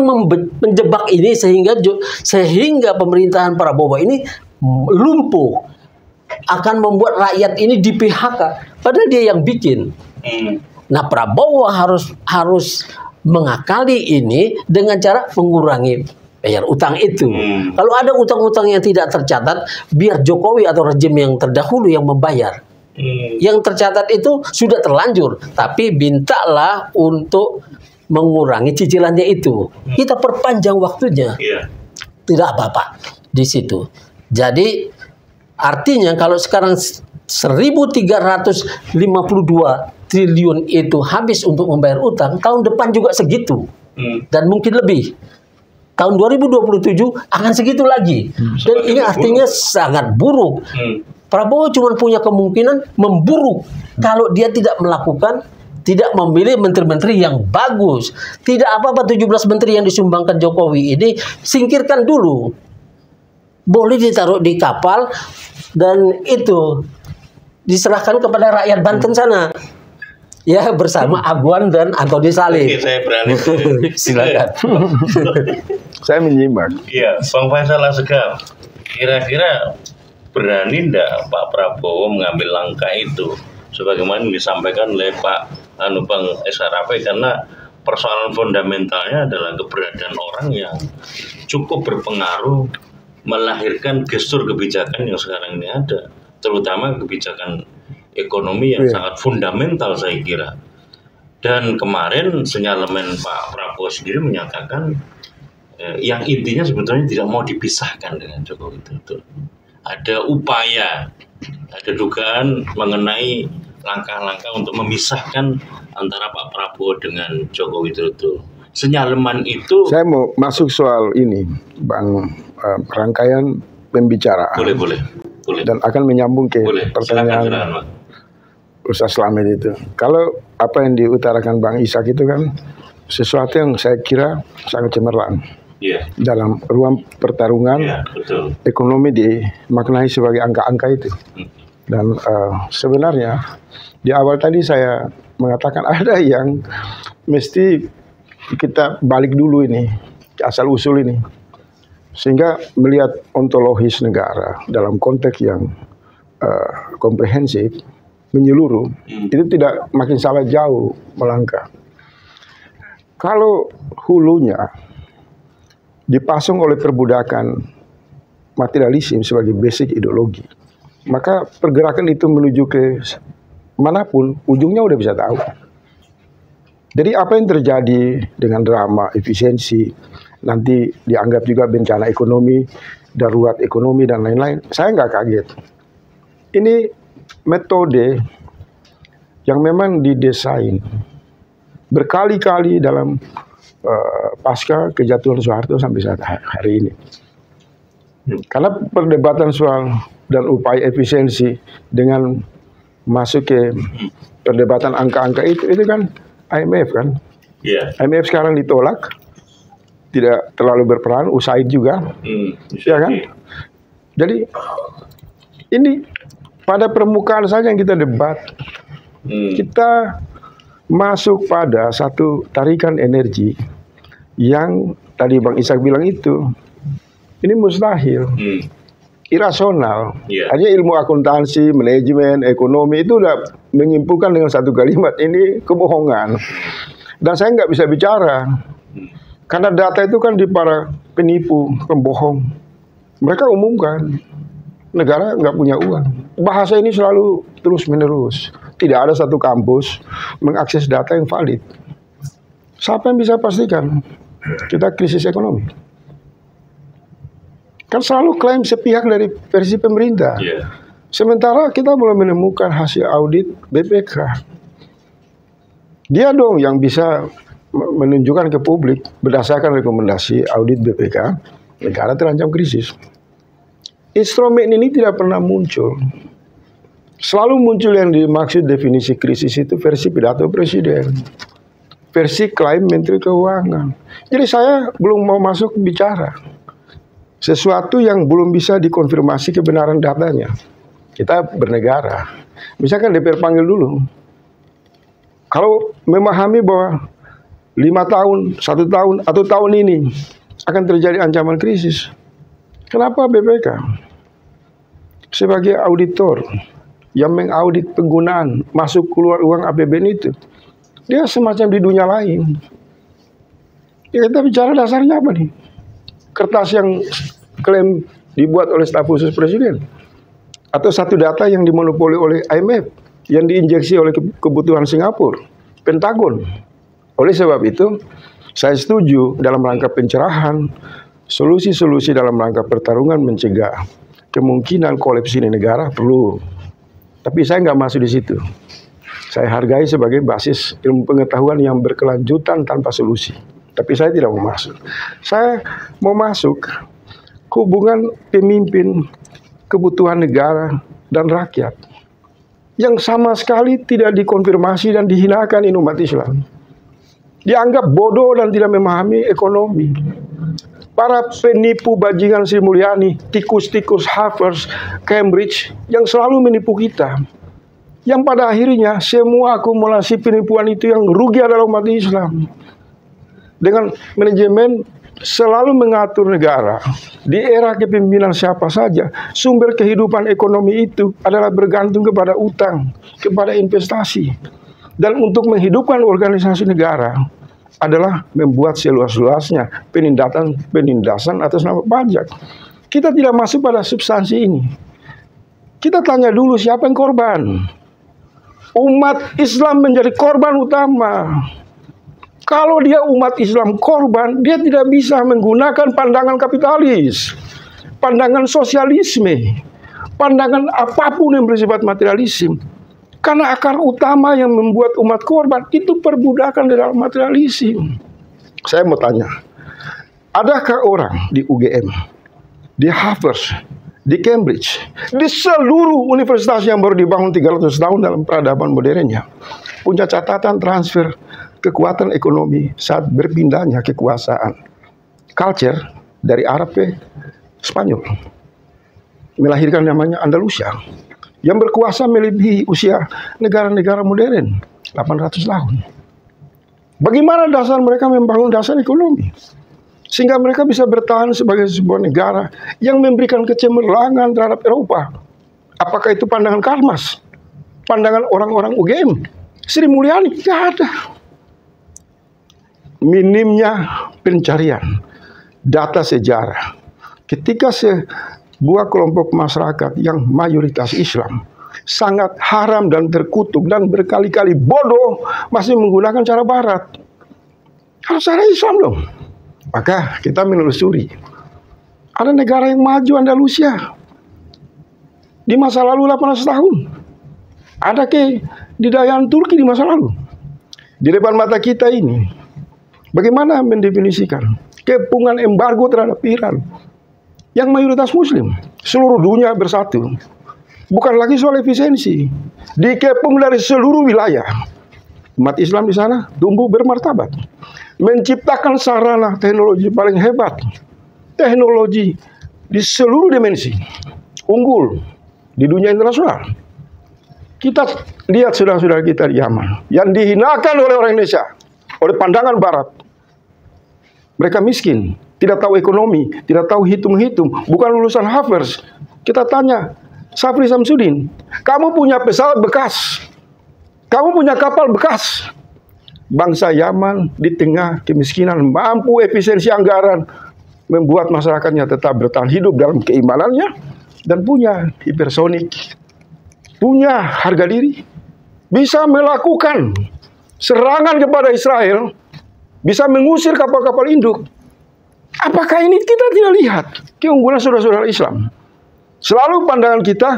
menjebak ini sehingga pemerintahan Prabowo ini lumpuh, akan membuat rakyat ini di PHK, padahal dia yang bikin. Nah, Prabowo harus mengakali ini dengan cara mengurangi bayar utang itu. Kalau ada utang-utang yang tidak tercatat, biar Jokowi atau rejim yang terdahulu yang membayar. Yang tercatat itu sudah terlanjur, tapi mintalah untuk mengurangi cicilannya itu. Kita perpanjang waktunya. Tidak apa-apa di situ. Jadi artinya kalau sekarang 1.352 triliun itu habis untuk membayar utang, tahun depan juga segitu. Dan mungkin lebih. Tahun 2027 akan segitu lagi. Dan ini artinya sangat buruk. Prabowo cuma punya kemungkinan memburuk kalau dia tidak memilih menteri-menteri yang bagus. Tidak apa-apa 17 menteri yang disumbangkan Jokowi ini singkirkan dulu. Boleh ditaruh di kapal dan itu diserahkan kepada rakyat Banten sana. Ya, bersama Aguan dan Antoni Salim. Oke, saya berani. Silakan. Saya menyimak. Iya, Bang Faisal Asegaf. Kira-kira berani enggak Pak Prabowo mengambil langkah itu sebagaimana disampaikan oleh Pak Bang Esarafe, karena persoalan fundamentalnya adalah keberadaan orang yang cukup berpengaruh melahirkan gestur kebijakan yang sekarang ini ada, terutama kebijakan ekonomi yang sangat fundamental saya kira. Dan kemarin sinyalemen Pak Prabowo sendiri menyatakan yang intinya sebetulnya tidak mau dipisahkan dengan Jokowi Widodo. Ada upaya, ada dugaan mengenai langkah-langkah untuk memisahkan antara Pak Prabowo dengan Jokowi Widodo. Sinyaleman itu. Saya mau masuk soal ini, Bang, rangkaian pembicaraan. Boleh. Dan akan menyambung ke pertanyaan Ustaz Slamet itu. Kalau apa yang diutarakan Bang Ishak itu kan sesuatu yang saya kira sangat cemerlang. Dalam ruang pertarungan ekonomi dimaknai sebagai angka-angka itu. Dan sebenarnya di awal tadi saya mengatakan ada yang mesti kita balik dulu ini, asal usul ini, sehingga melihat ontologis negara dalam konteks yang komprehensif, menyeluruh, itu tidak makin salah jauh melangkah. Kalau hulunya dipasung oleh perbudakan materialisme sebagai basic ideologi, maka pergerakan itu menuju ke manapun, ujungnya udah bisa tahu. Jadi apa yang terjadi dengan drama efisiensi, nanti dianggap juga bencana ekonomi, darurat ekonomi, dan lain-lain, saya nggak kaget. Ini metode yang memang didesain berkali-kali dalam pasca kejatuhan Soeharto sampai saat hari ini. Karena perdebatan soal dan upaya efisiensi dengan masuk ke perdebatan angka-angka itu kan IMF kan. IMF sekarang ditolak, tidak terlalu berperan, USAID juga, ya kan. Jadi ini pada permukaan saja yang kita debat. Kita masuk pada satu tarikan energi yang tadi Bang Ishak bilang itu, ini mustahil, irasional. Hanya ilmu akuntansi, manajemen, ekonomi itu udah menyimpulkan dengan satu kalimat, ini kebohongan. Dan saya nggak bisa bicara, karena data itu kan di para penipu, pembohong. Mereka umumkan, negara nggak punya uang. Bahasa ini selalu terus-menerus. Tidak ada satu kampus mengakses data yang valid. Siapa yang bisa pastikan kita krisis ekonomi? Kan selalu klaim sepihak dari versi pemerintah. Sementara kita belum menemukan hasil audit BPK. Dia dong yang bisa menunjukkan ke publik berdasarkan rekomendasi audit BPK, negara terancam krisis. Instrumen ini tidak pernah muncul. Selalu muncul yang dimaksud definisi krisis itu versi pidato presiden, versi klaim Menteri Keuangan. Jadi saya belum mau masuk bicara sesuatu yang belum bisa dikonfirmasi kebenaran datanya. Kita bernegara. Misalkan DPR panggil dulu. Kalau memahami bahwa 5 tahun, 1 tahun, atau tahun ini akan terjadi ancaman krisis, kenapa BPK sebagai auditor yang mengaudit penggunaan masuk keluar uang APBN itu, dia semacam di dunia lain. Ya, kita bicara dasarnya apa nih? Kertas yang klaim dibuat oleh staf khusus presiden, atau satu data yang dimonopoli oleh IMF yang diinjeksi oleh kebutuhan Singapura, Pentagon. Oleh sebab itu, saya setuju dalam rangka pencerahan, solusi-solusi dalam rangka pertarungan mencegah kemungkinan kolaps ini negara perlu. Tapi saya nggak masuk di situ. Saya hargai sebagai basis ilmu pengetahuan yang berkelanjutan tanpa solusi. Tapi saya tidak mau masuk. Saya mau masuk hubungan pemimpin, kebutuhan negara, dan rakyat yang sama sekali tidak dikonfirmasi dan dihinakan ini umat Islam. Dianggap bodoh dan tidak memahami ekonomi. Para penipu bajingan Sri Mulyani, tikus-tikus Harvard, Cambridge yang selalu menipu kita. Yang pada akhirnya semua akumulasi penipuan itu yang rugi adalah umat Islam. Dengan manajemen selalu mengatur negara. Di era kepemimpinan siapa saja, sumber kehidupan ekonomi itu adalah bergantung kepada utang, kepada investasi. Dan untuk menghidupkan organisasi negara adalah membuat seluas-luasnya penindasan atas nama pajak. kita tidak masuk pada substansi ini. Kita tanya dulu siapa yang korban. Umat Islam menjadi korban utama. Kalau dia umat Islam korban, dia tidak bisa menggunakan pandangan kapitalis, pandangan sosialisme, pandangan apapun yang bersifat materialisme. Karena akar utama yang membuat umat korban itu perbudakan dalam materialisme. Saya mau tanya, adakah orang di UGM, di Harvard, di Cambridge, di seluruh universitas yang baru dibangun 300 tahun dalam peradaban modernnya, punya catatan transfer kekuatan ekonomi saat berpindahnya kekuasaan culture dari Arab ke Spanyol, melahirkan namanya Andalusia, yang berkuasa melebihi usia negara-negara modern 800 tahun. Bagaimana dasar mereka membangun dasar ekonomi sehingga mereka bisa bertahan sebagai sebuah negara yang memberikan kecemerlangan terhadap Eropa? Apakah itu pandangan Karl Marx, pandangan orang-orang UGM, Sri Mulyani? Tidak ada. Minimnya pencarian data sejarah ketika sebuah kelompok masyarakat yang mayoritas Islam sangat haram dan terkutuk dan berkali-kali bodoh masih menggunakan cara Barat, harus cara Islam dong. Maka kita menelusuri, ada negara yang maju, Andalusia, di masa lalu 18 tahun. Ada kebudayaan Turki di masa lalu. Di depan mata kita ini, bagaimana mendefinisikan kepungan embargo terhadap Iran yang mayoritas Muslim? Seluruh dunia bersatu. Bukan lagi soal efisiensi. Dikepung dari seluruh wilayah. Umat Islam di sana tumbuh bermartabat. Menciptakan sarana teknologi paling hebat. Teknologi di seluruh dimensi. Unggul di dunia internasional. Kita lihat saudara-saudara kita di Yaman yang dihinakan oleh orang Indonesia, oleh pandangan Barat. Mereka miskin, tidak tahu ekonomi, tidak tahu hitung-hitung, bukan lulusan Harvard. Kita tanya, Safri Samsudin, kamu punya pesawat bekas, kamu punya kapal bekas. Bangsa Yaman di tengah kemiskinan mampu efisiensi anggaran, membuat masyarakatnya tetap bertahan hidup dalam keimanannya, dan punya hipersonik, punya harga diri, bisa melakukan serangan kepada Israel, bisa mengusir kapal-kapal induk. Apakah ini kita tidak lihat keunggulan saudara-saudara Islam? Selalu pandangan kita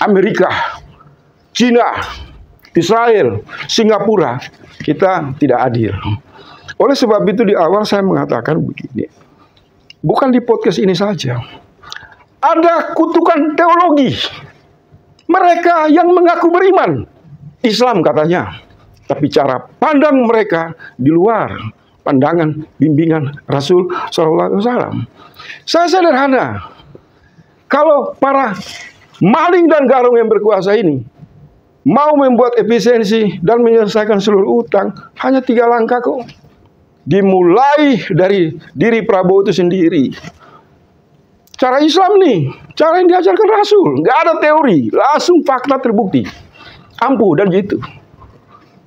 Amerika, Cina, Israel, Singapura, kita tidak adil. Oleh sebab itu di awal saya mengatakan begini, bukan di podcast ini saja, ada kutukan teologi. Mereka yang mengaku beriman Islam katanya, tapi cara pandang mereka di luar pandangan bimbingan Rasul Sallallahu Alaihi Wasallam. Saya sederhana, kalau para maling dan garong yang berkuasa ini mau membuat efisiensi dan menyelesaikan seluruh utang, hanya 3 langkah kok. Dimulai dari diri Prabowo itu sendiri. Cara Islam nih, cara yang diajarkan Rasul, nggak ada teori, langsung fakta terbukti, ampuh dan gitu.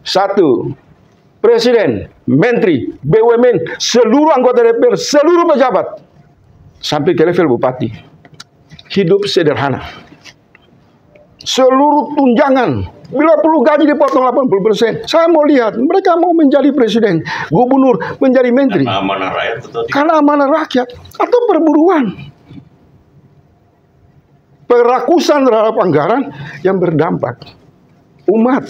1. Presiden, Menteri, BUMN, seluruh anggota DPR, seluruh pejabat, sampai ke level bupati, hidup sederhana. Seluruh tunjangan, bila perlu gaji dipotong 80%. Saya mau lihat, mereka mau menjadi presiden, gubernur, menjadi menteri. Karena amanah rakyat. Karena amanah rakyat, atau perburuan. Perakusan terhadap anggaran yang berdampak. Umat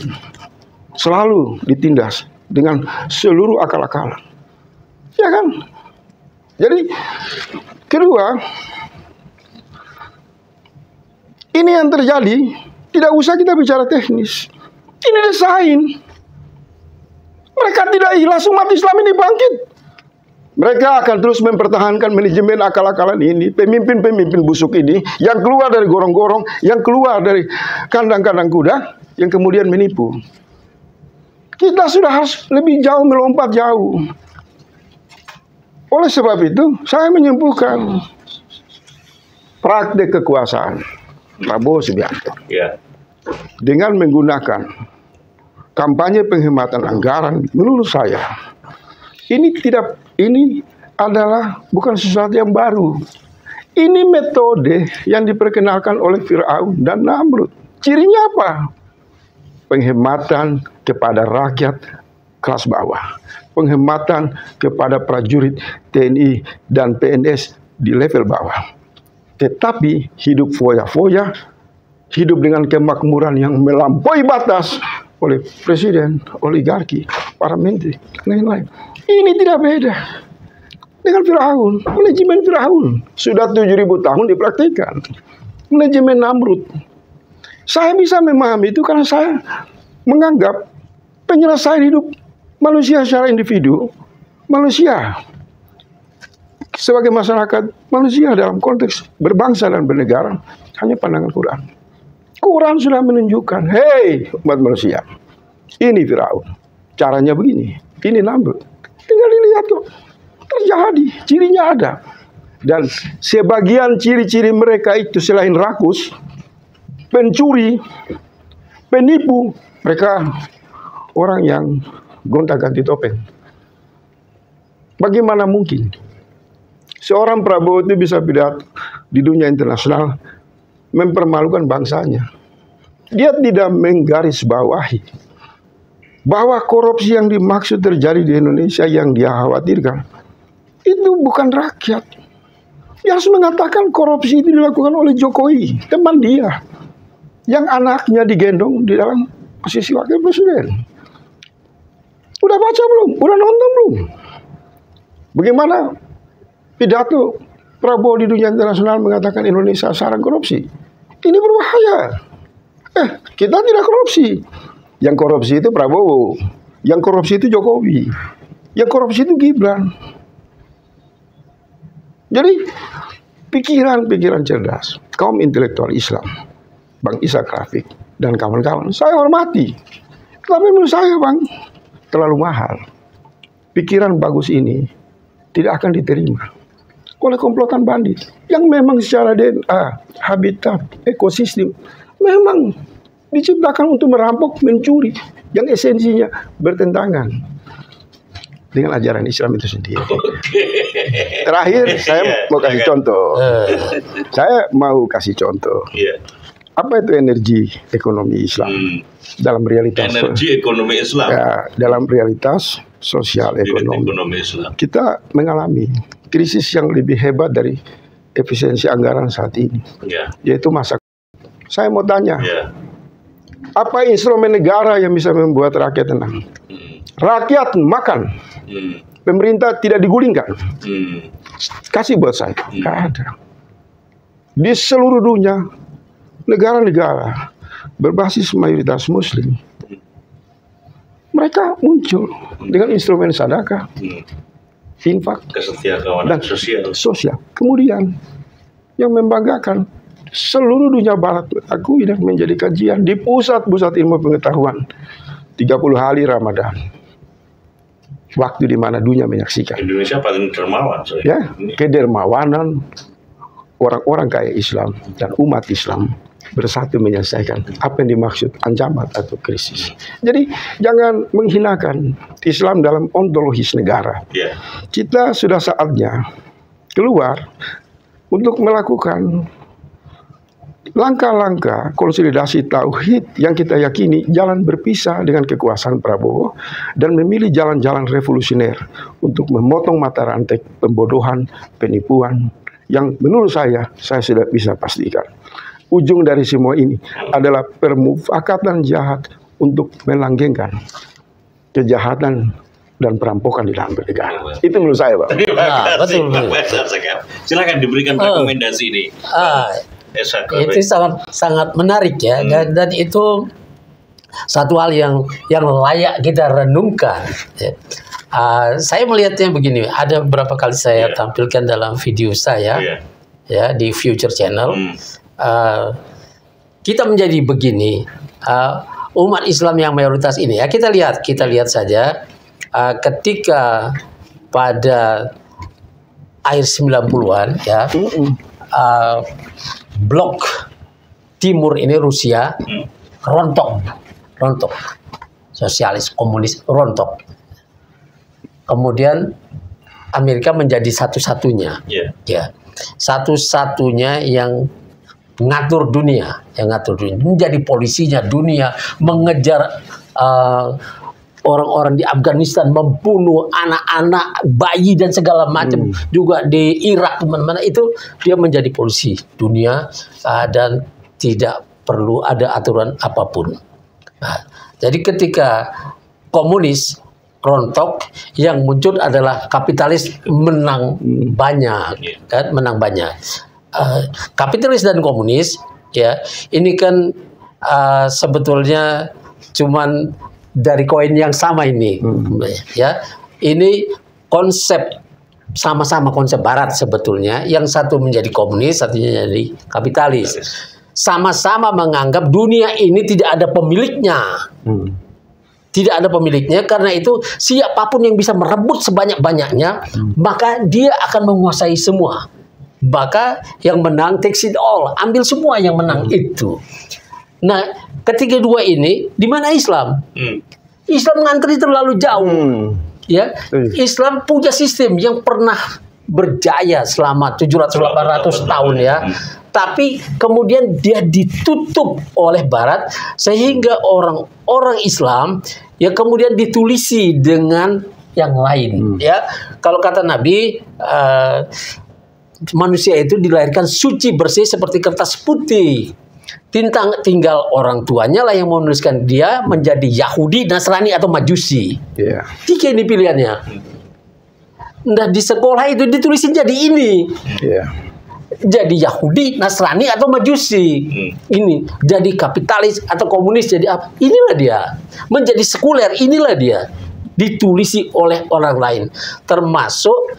selalu ditindas dengan seluruh akal-akalan. Ya kan? Jadi, kedua, ini yang terjadi, tidak usah kita bicara teknis. Ini desain. Mereka tidak ikhlas umat Islam ini bangkit. Mereka akan terus mempertahankan manajemen akal-akalan ini, pemimpin-pemimpin busuk ini, yang keluar dari gorong-gorong, yang keluar dari kandang-kandang kuda, yang kemudian menipu. Kita sudah harus lebih jauh, melompat jauh. Oleh sebab itu, saya menyimpulkan praktek kekuasaan Prabowo Subianto dengan menggunakan kampanye penghematan anggaran, menurut saya ini adalah bukan sesuatu yang baru. Ini metode yang diperkenalkan oleh Firaun dan Namrud. Cirinya apa? Penghematan kepada rakyat kelas bawah. Penghematan kepada prajurit TNI dan PNS di level bawah. Tetapi hidup foya-foya, hidup dengan kemakmuran yang melampaui batas oleh presiden, oligarki, para menteri, dan lain-lain. Ini tidak beda dengan Firaun. Manajemen Firaun sudah 7.000 tahun dipraktikkan. Manajemen Namrud. Saya bisa memahami itu karena saya menganggap penyelesaian hidup manusia secara individu, manusia sebagai masyarakat, manusia dalam konteks berbangsa dan bernegara, hanya pandangan Quran. Quran sudah menunjukkan, hei umat manusia, ini Firaun, caranya begini, ini Namrud. Tinggal dilihat kok, terjadi, cirinya ada. Dan sebagian ciri-ciri mereka itu selain rakus, pencuri, penipu, mereka orang yang gonta-ganti topeng. Bagaimana mungkin seorang Prabowo itu bisa pidato di dunia internasional mempermalukan bangsanya? Dia tidak menggarisbawahi bahwa korupsi yang dimaksud terjadi di Indonesia yang dia khawatirkan itu bukan rakyat. Dia harus mengatakan korupsi itu dilakukan oleh Jokowi, teman dia, yang anaknya digendong di dalam posisi wakil presiden. Udah baca belum? Udah nonton belum? Bagaimana pidato Prabowo di dunia internasional mengatakan Indonesia sarang korupsi? Ini berbahaya. Kita tidak korupsi. Yang korupsi itu Prabowo. Yang korupsi itu Jokowi. Yang korupsi itu Gibran. Jadi pikiran-pikiran cerdas kaum intelektual Islam, Bang Ishak Rafiq dan kawan-kawan, saya hormati. Tapi menurut saya, Bang, terlalu mahal. Pikiran bagus ini tidak akan diterima oleh komplotan bandit yang memang secara DNA, habitat, ekosistem memang diciptakan untuk merampok, mencuri, yang esensinya bertentangan dengan ajaran Islam itu sendiri. Terakhir saya mau kasih contoh. Saya mau kasih contoh. Apa itu energi ekonomi Islam dalam realitas? Energi ekonomi Islam. Ya, dalam realitas sosial ekonomi Islam. Kita mengalami krisis yang lebih hebat dari efisiensi anggaran saat ini, yaitu masa. Saya mau tanya, apa instrumen negara yang bisa membuat rakyat tenang? Rakyat makan, pemerintah tidak digulingkan. Kasih buat saya, nggak ada. Di seluruh dunia, negara-negara berbasis mayoritas Muslim, mereka muncul dengan instrumen sedekah, infak, kesetiakawanan sosial. Kemudian yang membanggakan, seluruh dunia barat akui dan menjadi kajian di pusat-pusat ilmu pengetahuan 30 hari Ramadan. Waktu di mana dunia menyaksikan. Indonesia paling dermawan. Ya, kedermawanan orang-orang kaya Islam dan umat Islam bersatu menyelesaikan apa yang dimaksud ancaman atau krisis. Jadi jangan menghinakan Islam dalam ontologis negara. Kita sudah saatnya keluar untuk melakukan langkah-langkah konsolidasi tauhid yang kita yakini jalan berpisah dengan kekuasaan Prabowo dan memilih jalan-jalan revolusioner untuk memotong mata rantai pembodohan, penipuan yang menurut saya sudah bisa pastikan. Ujung dari semua ini adalah permufakatan jahat untuk melanggengkan kejahatan dan perampokan di dalam bernegara. Itu menurut saya, Pak. Betul. Silakan diberikan rekomendasi ini. Itu sangat menarik ya, dan itu satu hal yang layak kita renungkan. Saya melihatnya begini, ada beberapa kali saya tampilkan dalam video saya ya di Future Channel. Kita menjadi begini, umat Islam yang mayoritas ini ya, kita lihat saja ketika pada akhir 90-an ya, blok timur ini Rusia rontok, sosialis komunis rontok. Kemudian Amerika menjadi satu-satunya, ya, satu-satunya yang ngatur dunia, menjadi polisinya dunia, mengejar orang-orang di Afghanistan, membunuh anak-anak, bayi dan segala macam, juga di Irak kemana-mana itu dia menjadi polisi dunia, dan tidak perlu ada aturan apapun. Nah, jadi ketika komunis rontok, yang muncul adalah kapitalis menang banyak, kan, menang banyak. Kapitalis dan komunis, ya, ini kan sebetulnya cuman dari koin yang sama ini, ya. Ini konsep sama-sama konsep Barat sebetulnya. Yang satu menjadi komunis, satunya jadi kapitalis. Sama-sama menganggap dunia ini tidak ada pemiliknya. Tidak ada pemiliknya, karena itu siapapun yang bisa merebut sebanyak-banyaknya, maka dia akan menguasai semua. Maka yang menang takes it all, ambil semua yang menang itu. Nah, ketiga dua ini, di mana Islam? Islam ngantri terlalu jauh. Ya, Islam punya sistem yang pernah berjaya selama 700-800 tahun, ya. Tapi kemudian dia ditutup oleh Barat, sehingga orang-orang Islam ya kemudian ditulisi dengan yang lain. Ya, kalau kata Nabi, manusia itu dilahirkan suci bersih seperti kertas putih. Tinggal orang tuanya lah yang menuliskan dia menjadi Yahudi, Nasrani atau Majusi. Tiga ini pilihannya. Nah, di sekolah itu ditulisin jadi ini. Jadi Yahudi, Nasrani atau Majusi. Ini jadi kapitalis atau komunis, jadi apa? Inilah dia. Menjadi sekuler, inilah dia. Ditulisi oleh orang lain, termasuk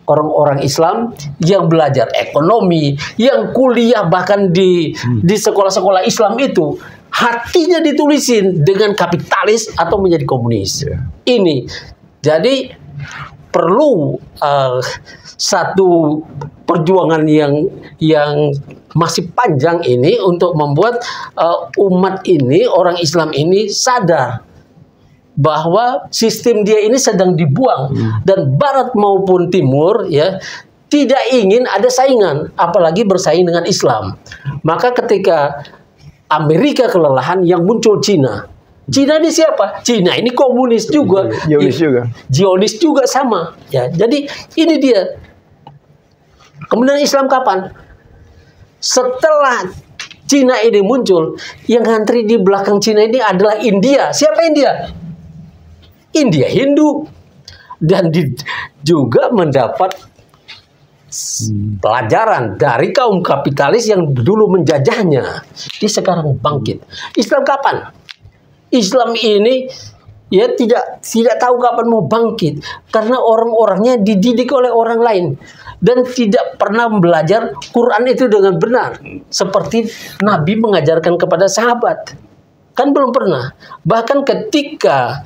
orang-orang Islam yang belajar ekonomi, yang kuliah bahkan di sekolah-sekolah Islam itu, hatinya ditulisin dengan kapitalis atau menjadi komunis. Ini jadi perlu satu perjuangan yang masih panjang ini untuk membuat umat ini, orang Islam ini sadar bahwa sistem dia ini sedang dibuang, dan Barat maupun Timur, ya, tidak ingin ada saingan, apalagi bersaing dengan Islam. Maka ketika Amerika kelelahan, yang muncul Cina. Cina ini siapa? Cina ini komunis juga, Zionis juga sama. Ya, jadi ini dia. Kemudian Islam kapan? Setelah Cina ini muncul, yang ngantri di belakang Cina ini adalah India. Siapa India? India Hindu. Dan juga mendapat pelajaran dari kaum kapitalis yang dulu menjajahnya. Dia sekarang bangkit. Islam kapan? Islam ini ya tidak tahu kapan mau bangkit, karena orang-orangnya dididik oleh orang lain dan tidak pernah belajar Quran itu dengan benar seperti Nabi mengajarkan kepada sahabat. Kan belum pernah. Bahkan ketika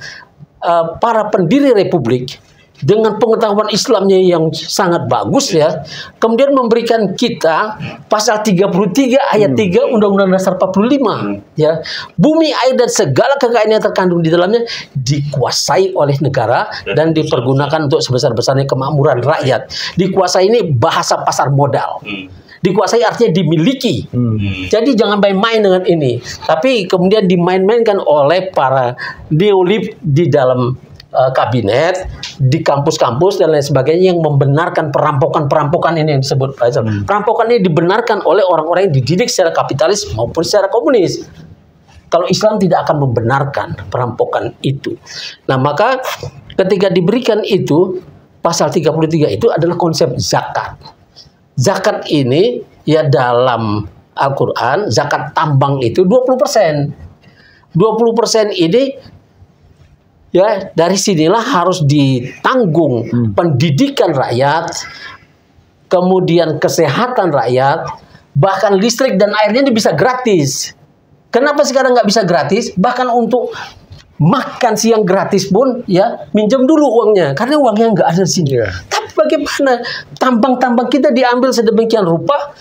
para pendiri republik dengan pengetahuan Islamnya yang sangat bagus, ya, kemudian memberikan kita pasal 33 ayat 3 Undang-Undang Dasar 45, ya, bumi, air dan segala kekayaan yang terkandung di dalamnya dikuasai oleh negara dan dipergunakan untuk sebesar-besarnya kemakmuran rakyat. Dikuasai ini bahasa pasar modal. Dikuasai artinya dimiliki. Jadi jangan main-main dengan ini. Tapi kemudian dimain-mainkan oleh para neolib di dalam kabinet, di kampus-kampus dan lain sebagainya, yang membenarkan perampokan-perampokan ini yang disebut perampokan ini dibenarkan oleh orang-orang yang dididik secara kapitalis maupun secara komunis. Kalau Islam tidak akan membenarkan perampokan itu. Nah, maka ketika diberikan itu pasal 33 itu adalah konsep zakat. Zakat ini ya dalam Al-Quran, zakat tambang itu 20%. 20% ini ya dari sinilah harus ditanggung pendidikan rakyat, kemudian kesehatan rakyat, bahkan listrik dan airnya ini bisa gratis. Kenapa sekarang nggak bisa gratis? Bahkan untuk makan siang gratis pun ya minjem dulu uangnya, karena uangnya nggak ada di sini. Tapi bagaimana tambang-tambang kita diambil sedemikian rupa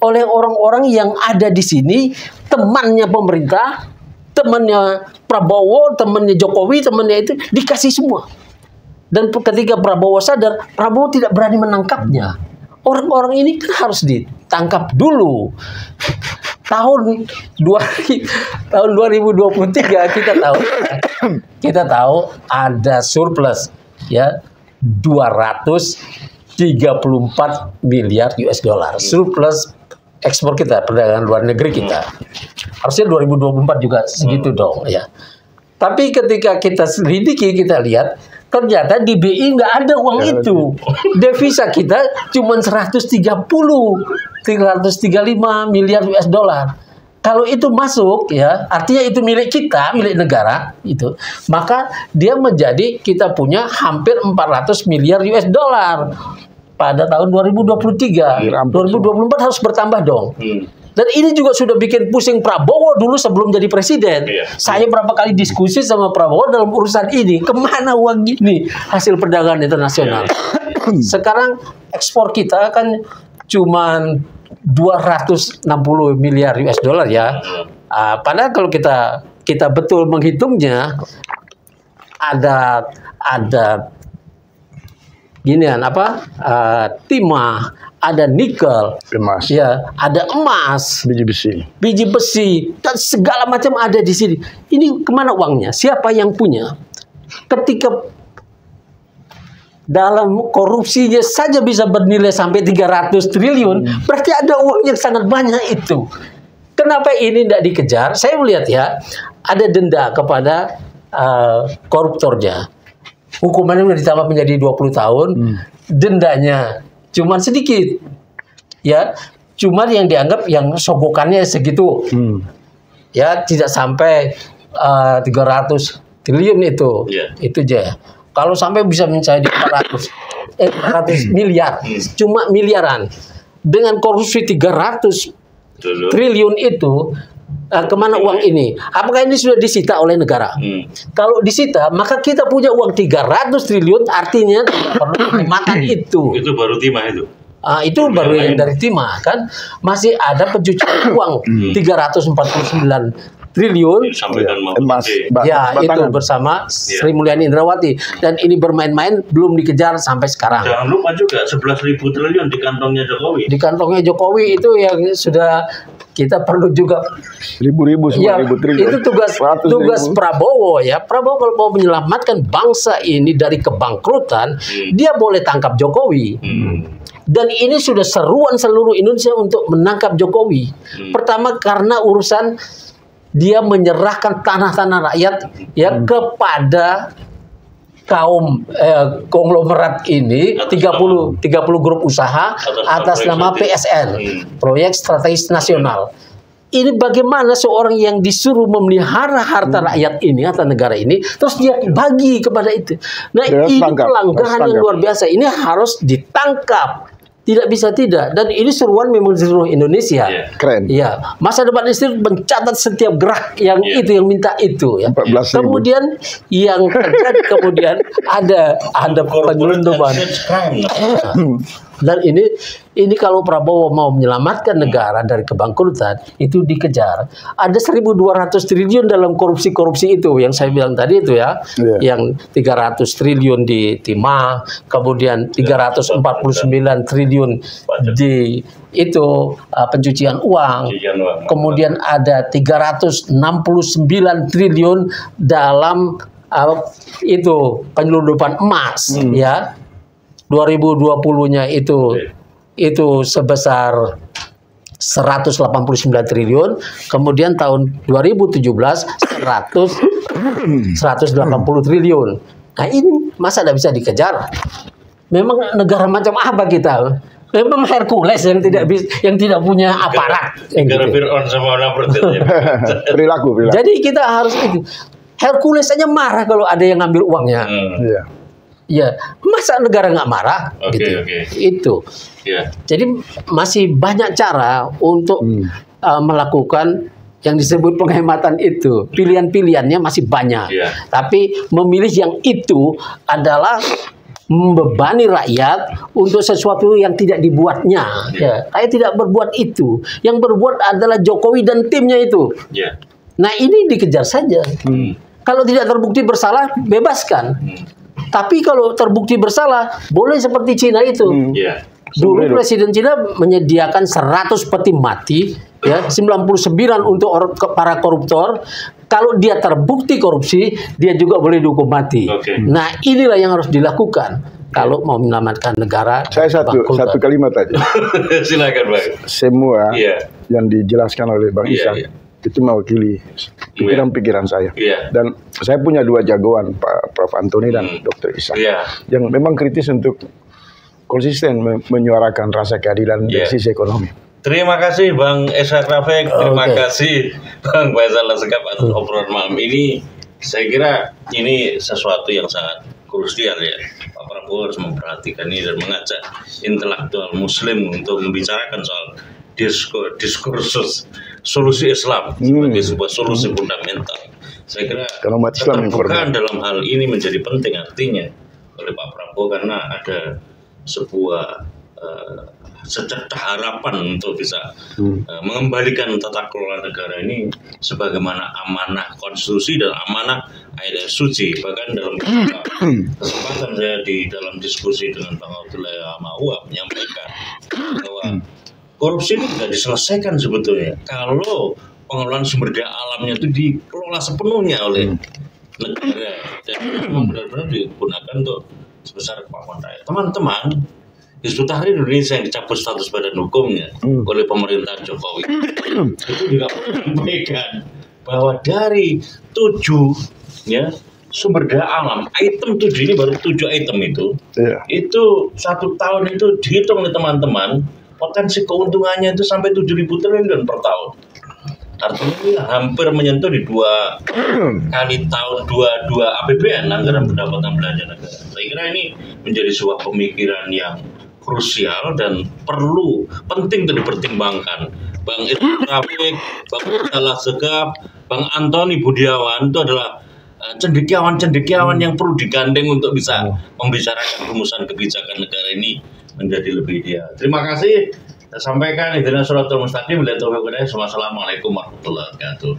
oleh orang-orang yang ada di sini, temannya pemerintah, temannya Prabowo, temannya Jokowi, temannya itu dikasih semua. Dan ketika Prabowo sadar, Prabowo tidak berani menangkapnya. Orang-orang ini kan harus ditangkap dulu. Tahun 2023 kita tahu ada surplus ya 234 miliar US dollar surplus ekspor kita, perdagangan luar negeri kita. Harusnya 2024 juga segitu dong ya. Tapi ketika kita selidiki, kita lihat ternyata di BI nggak ada uang itu. Devisa kita cuma 335 miliar US dollar. Kalau itu masuk ya, artinya itu milik kita, milik negara itu. Maka dia menjadi kita punya hampir 400 miliar US dollar pada tahun 2023. 2024 harus bertambah dong. Dan ini juga sudah bikin pusing Prabowo dulu sebelum jadi presiden. Saya berapa kali diskusi sama Prabowo dalam urusan ini. Kemana uang ini? Hasil perdagangan internasional. Sekarang ekspor kita kan cuman 260 miliar US dollar ya. Padahal kalau kita betul menghitungnya ada ginian timah, ada nikel, emas, ya, ada emas, biji besi, dan segala macam ada di sini. Ini kemana uangnya? Siapa yang punya? Ketika dalam korupsinya saja bisa bernilai sampai 300 triliun, berarti ada uang yang sangat banyak itu. Kenapa ini tidak dikejar? Saya melihat ya, ada denda kepada koruptornya. Hukumannya sudah ditambah menjadi 20 tahun, dendanya cuman sedikit, ya, cuman yang dianggap yang sogokannya segitu, ya, tidak sampai 300 triliun itu aja. Kalau sampai bisa mencapai 400 miliar, cuma miliaran, dengan korupsi 300 triliun itu. Kemana uang ini? Apakah ini sudah disita oleh negara? Kalau disita, maka kita punya uang 300 triliun, artinya perlu penghematan itu. Itu baru timah itu. Itu baru yang dari timah kan. Masih ada pencucian uang 349 triliun. Emas, ya, itu bersama Sri Mulyani Indrawati. Dan ini bermain-main, belum dikejar sampai sekarang. Jangan lupa juga 11.000 triliun di kantongnya Jokowi. Di kantongnya Jokowi itu yang sudah kita perlu juga ribu-ribu triliun. Itu tugas Prabowo ya. Prabowo kalau mau menyelamatkan bangsa ini dari kebangkrutan, dia boleh tangkap Jokowi. Dan ini sudah seruan seluruh Indonesia untuk menangkap Jokowi. Pertama karena urusan dia menyerahkan tanah-tanah rakyat ya kepada kaum konglomerat ini, 30 grup usaha atas nama PSN, Proyek Strategis Nasional. Ini bagaimana seorang yang disuruh memelihara harta rakyat ini, harta negara ini, terus dia bagi kepada itu. Nah, ini pelanggaran yang luar biasa. Ini harus ditangkap. Tidak bisa tidak. Dan ini seruan memang di seluruh Indonesia. Keren. Ya, Masa Depan Institute mencatat setiap gerak yang itu, yang minta itu. Ya. Kemudian yang terjadi kemudian ada penyelundupan. Dan ini kalau Prabowo mau menyelamatkan negara dari kebangkrutan, itu dikejar. Ada 1.200 triliun dalam korupsi-korupsi itu yang saya bilang tadi itu ya. Yang 300 triliun di timah, kemudian 349 triliun di itu pencucian uang. Kemudian ada 369 triliun dalam itu penyelundupan emas ya. 2020-nya itu sebesar 189 triliun, kemudian tahun 2017 180 triliun. Nah, ini masa tidak bisa dikejar? Memang negara macam apa kita? Memang Hercules yang tidak punya aparat. Negara Fir'aun sama orang perilaku. Jadi kita harus itu. Hercules aja marah kalau ada yang ngambil uangnya. Ya, masa negara nggak marah? Itu. Jadi masih banyak cara untuk melakukan yang disebut penghematan itu. Pilihan-pilihannya masih banyak. Tapi memilih yang itu adalah membebani rakyat untuk sesuatu yang tidak dibuatnya. Saya tidak berbuat itu. Yang berbuat adalah Jokowi dan timnya itu. Nah, ini dikejar saja. Kalau tidak terbukti bersalah, bebaskan. Tapi kalau terbukti bersalah, boleh seperti Cina itu. Iya. Dulu Presiden Cina menyediakan 100 peti mati, ya 99 untuk para koruptor. Kalau dia terbukti korupsi, dia juga boleh dihukum mati. Nah, inilah yang harus dilakukan kalau mau menyelamatkan negara. Saya satu kalimat aja. Silakan Bang. Semua yang dijelaskan oleh Bang Ishak itu mewakili pikiran-pikikiran saya. Dan saya punya dua jagoan, Pak Prof. Antoni dan Dr. Ishak, yang memang kritis untuk konsisten menyuarakan rasa keadilan dari sisi ekonomi. Terima kasih Bang Ishak Rafiq, terima kasih Bang Faisal Asegaf atas obrolan malam ini. Saya kira ini sesuatu yang sangat krusial ya. Pak Prabowo harus memperhatikan ini dan mengajak intelektual Muslim untuk membicarakan soal diskursus solusi Islam sebagai sebuah solusi fundamental. Saya kira keterbukaan dalam hal ini menjadi penting artinya oleh Pak Prabowo karena ada sebuah secercah harapan untuk bisa mengembalikan tata kelola negara ini sebagaimana amanah konstitusi dan amanah ayat suci. Bahkan dalam kesempatan saya di dalam diskusi dengan Bang Abdullah Mahua menyampaikan bahwa korupsi itu tidak diselesaikan sebetulnya kalau pengelolaan sumber daya alamnya itu dikelola sepenuhnya oleh negara dan memang benar-benar digunakan untuk sebesar kemampuan rakyat. Teman-teman, Hizbut Tahrir Indonesia yang dicabut status badan hukumnya oleh pemerintah Jokowi itu juga menyampaikan bahwa dari 7 sumber daya alam, item 7 ini baru 7 item itu 1 tahun itu dihitung oleh teman-teman, potensi keuntungannya itu sampai 7.000 triliun per tahun. Artinya ini hampir menyentuh di 2 kali tahun 22 APBN, anggaran pendapatan belanja negara. Saya kira ini menjadi sebuah pemikiran yang krusial dan penting untuk dipertimbangkan. Bang Ishak Rafiq, Bang Faisal Asegaf, Bang Antoni Budiawan itu adalah cendekiawan-cendekiawan yang perlu digandeng untuk bisa membicarakan rumusan kebijakan negara ini menjadi lebih ideal. Terima kasih. Saya sampaikan Ihdinas Shiratal Mustaqim. Wassalamualaikum warahmatullahi wabarakatuh.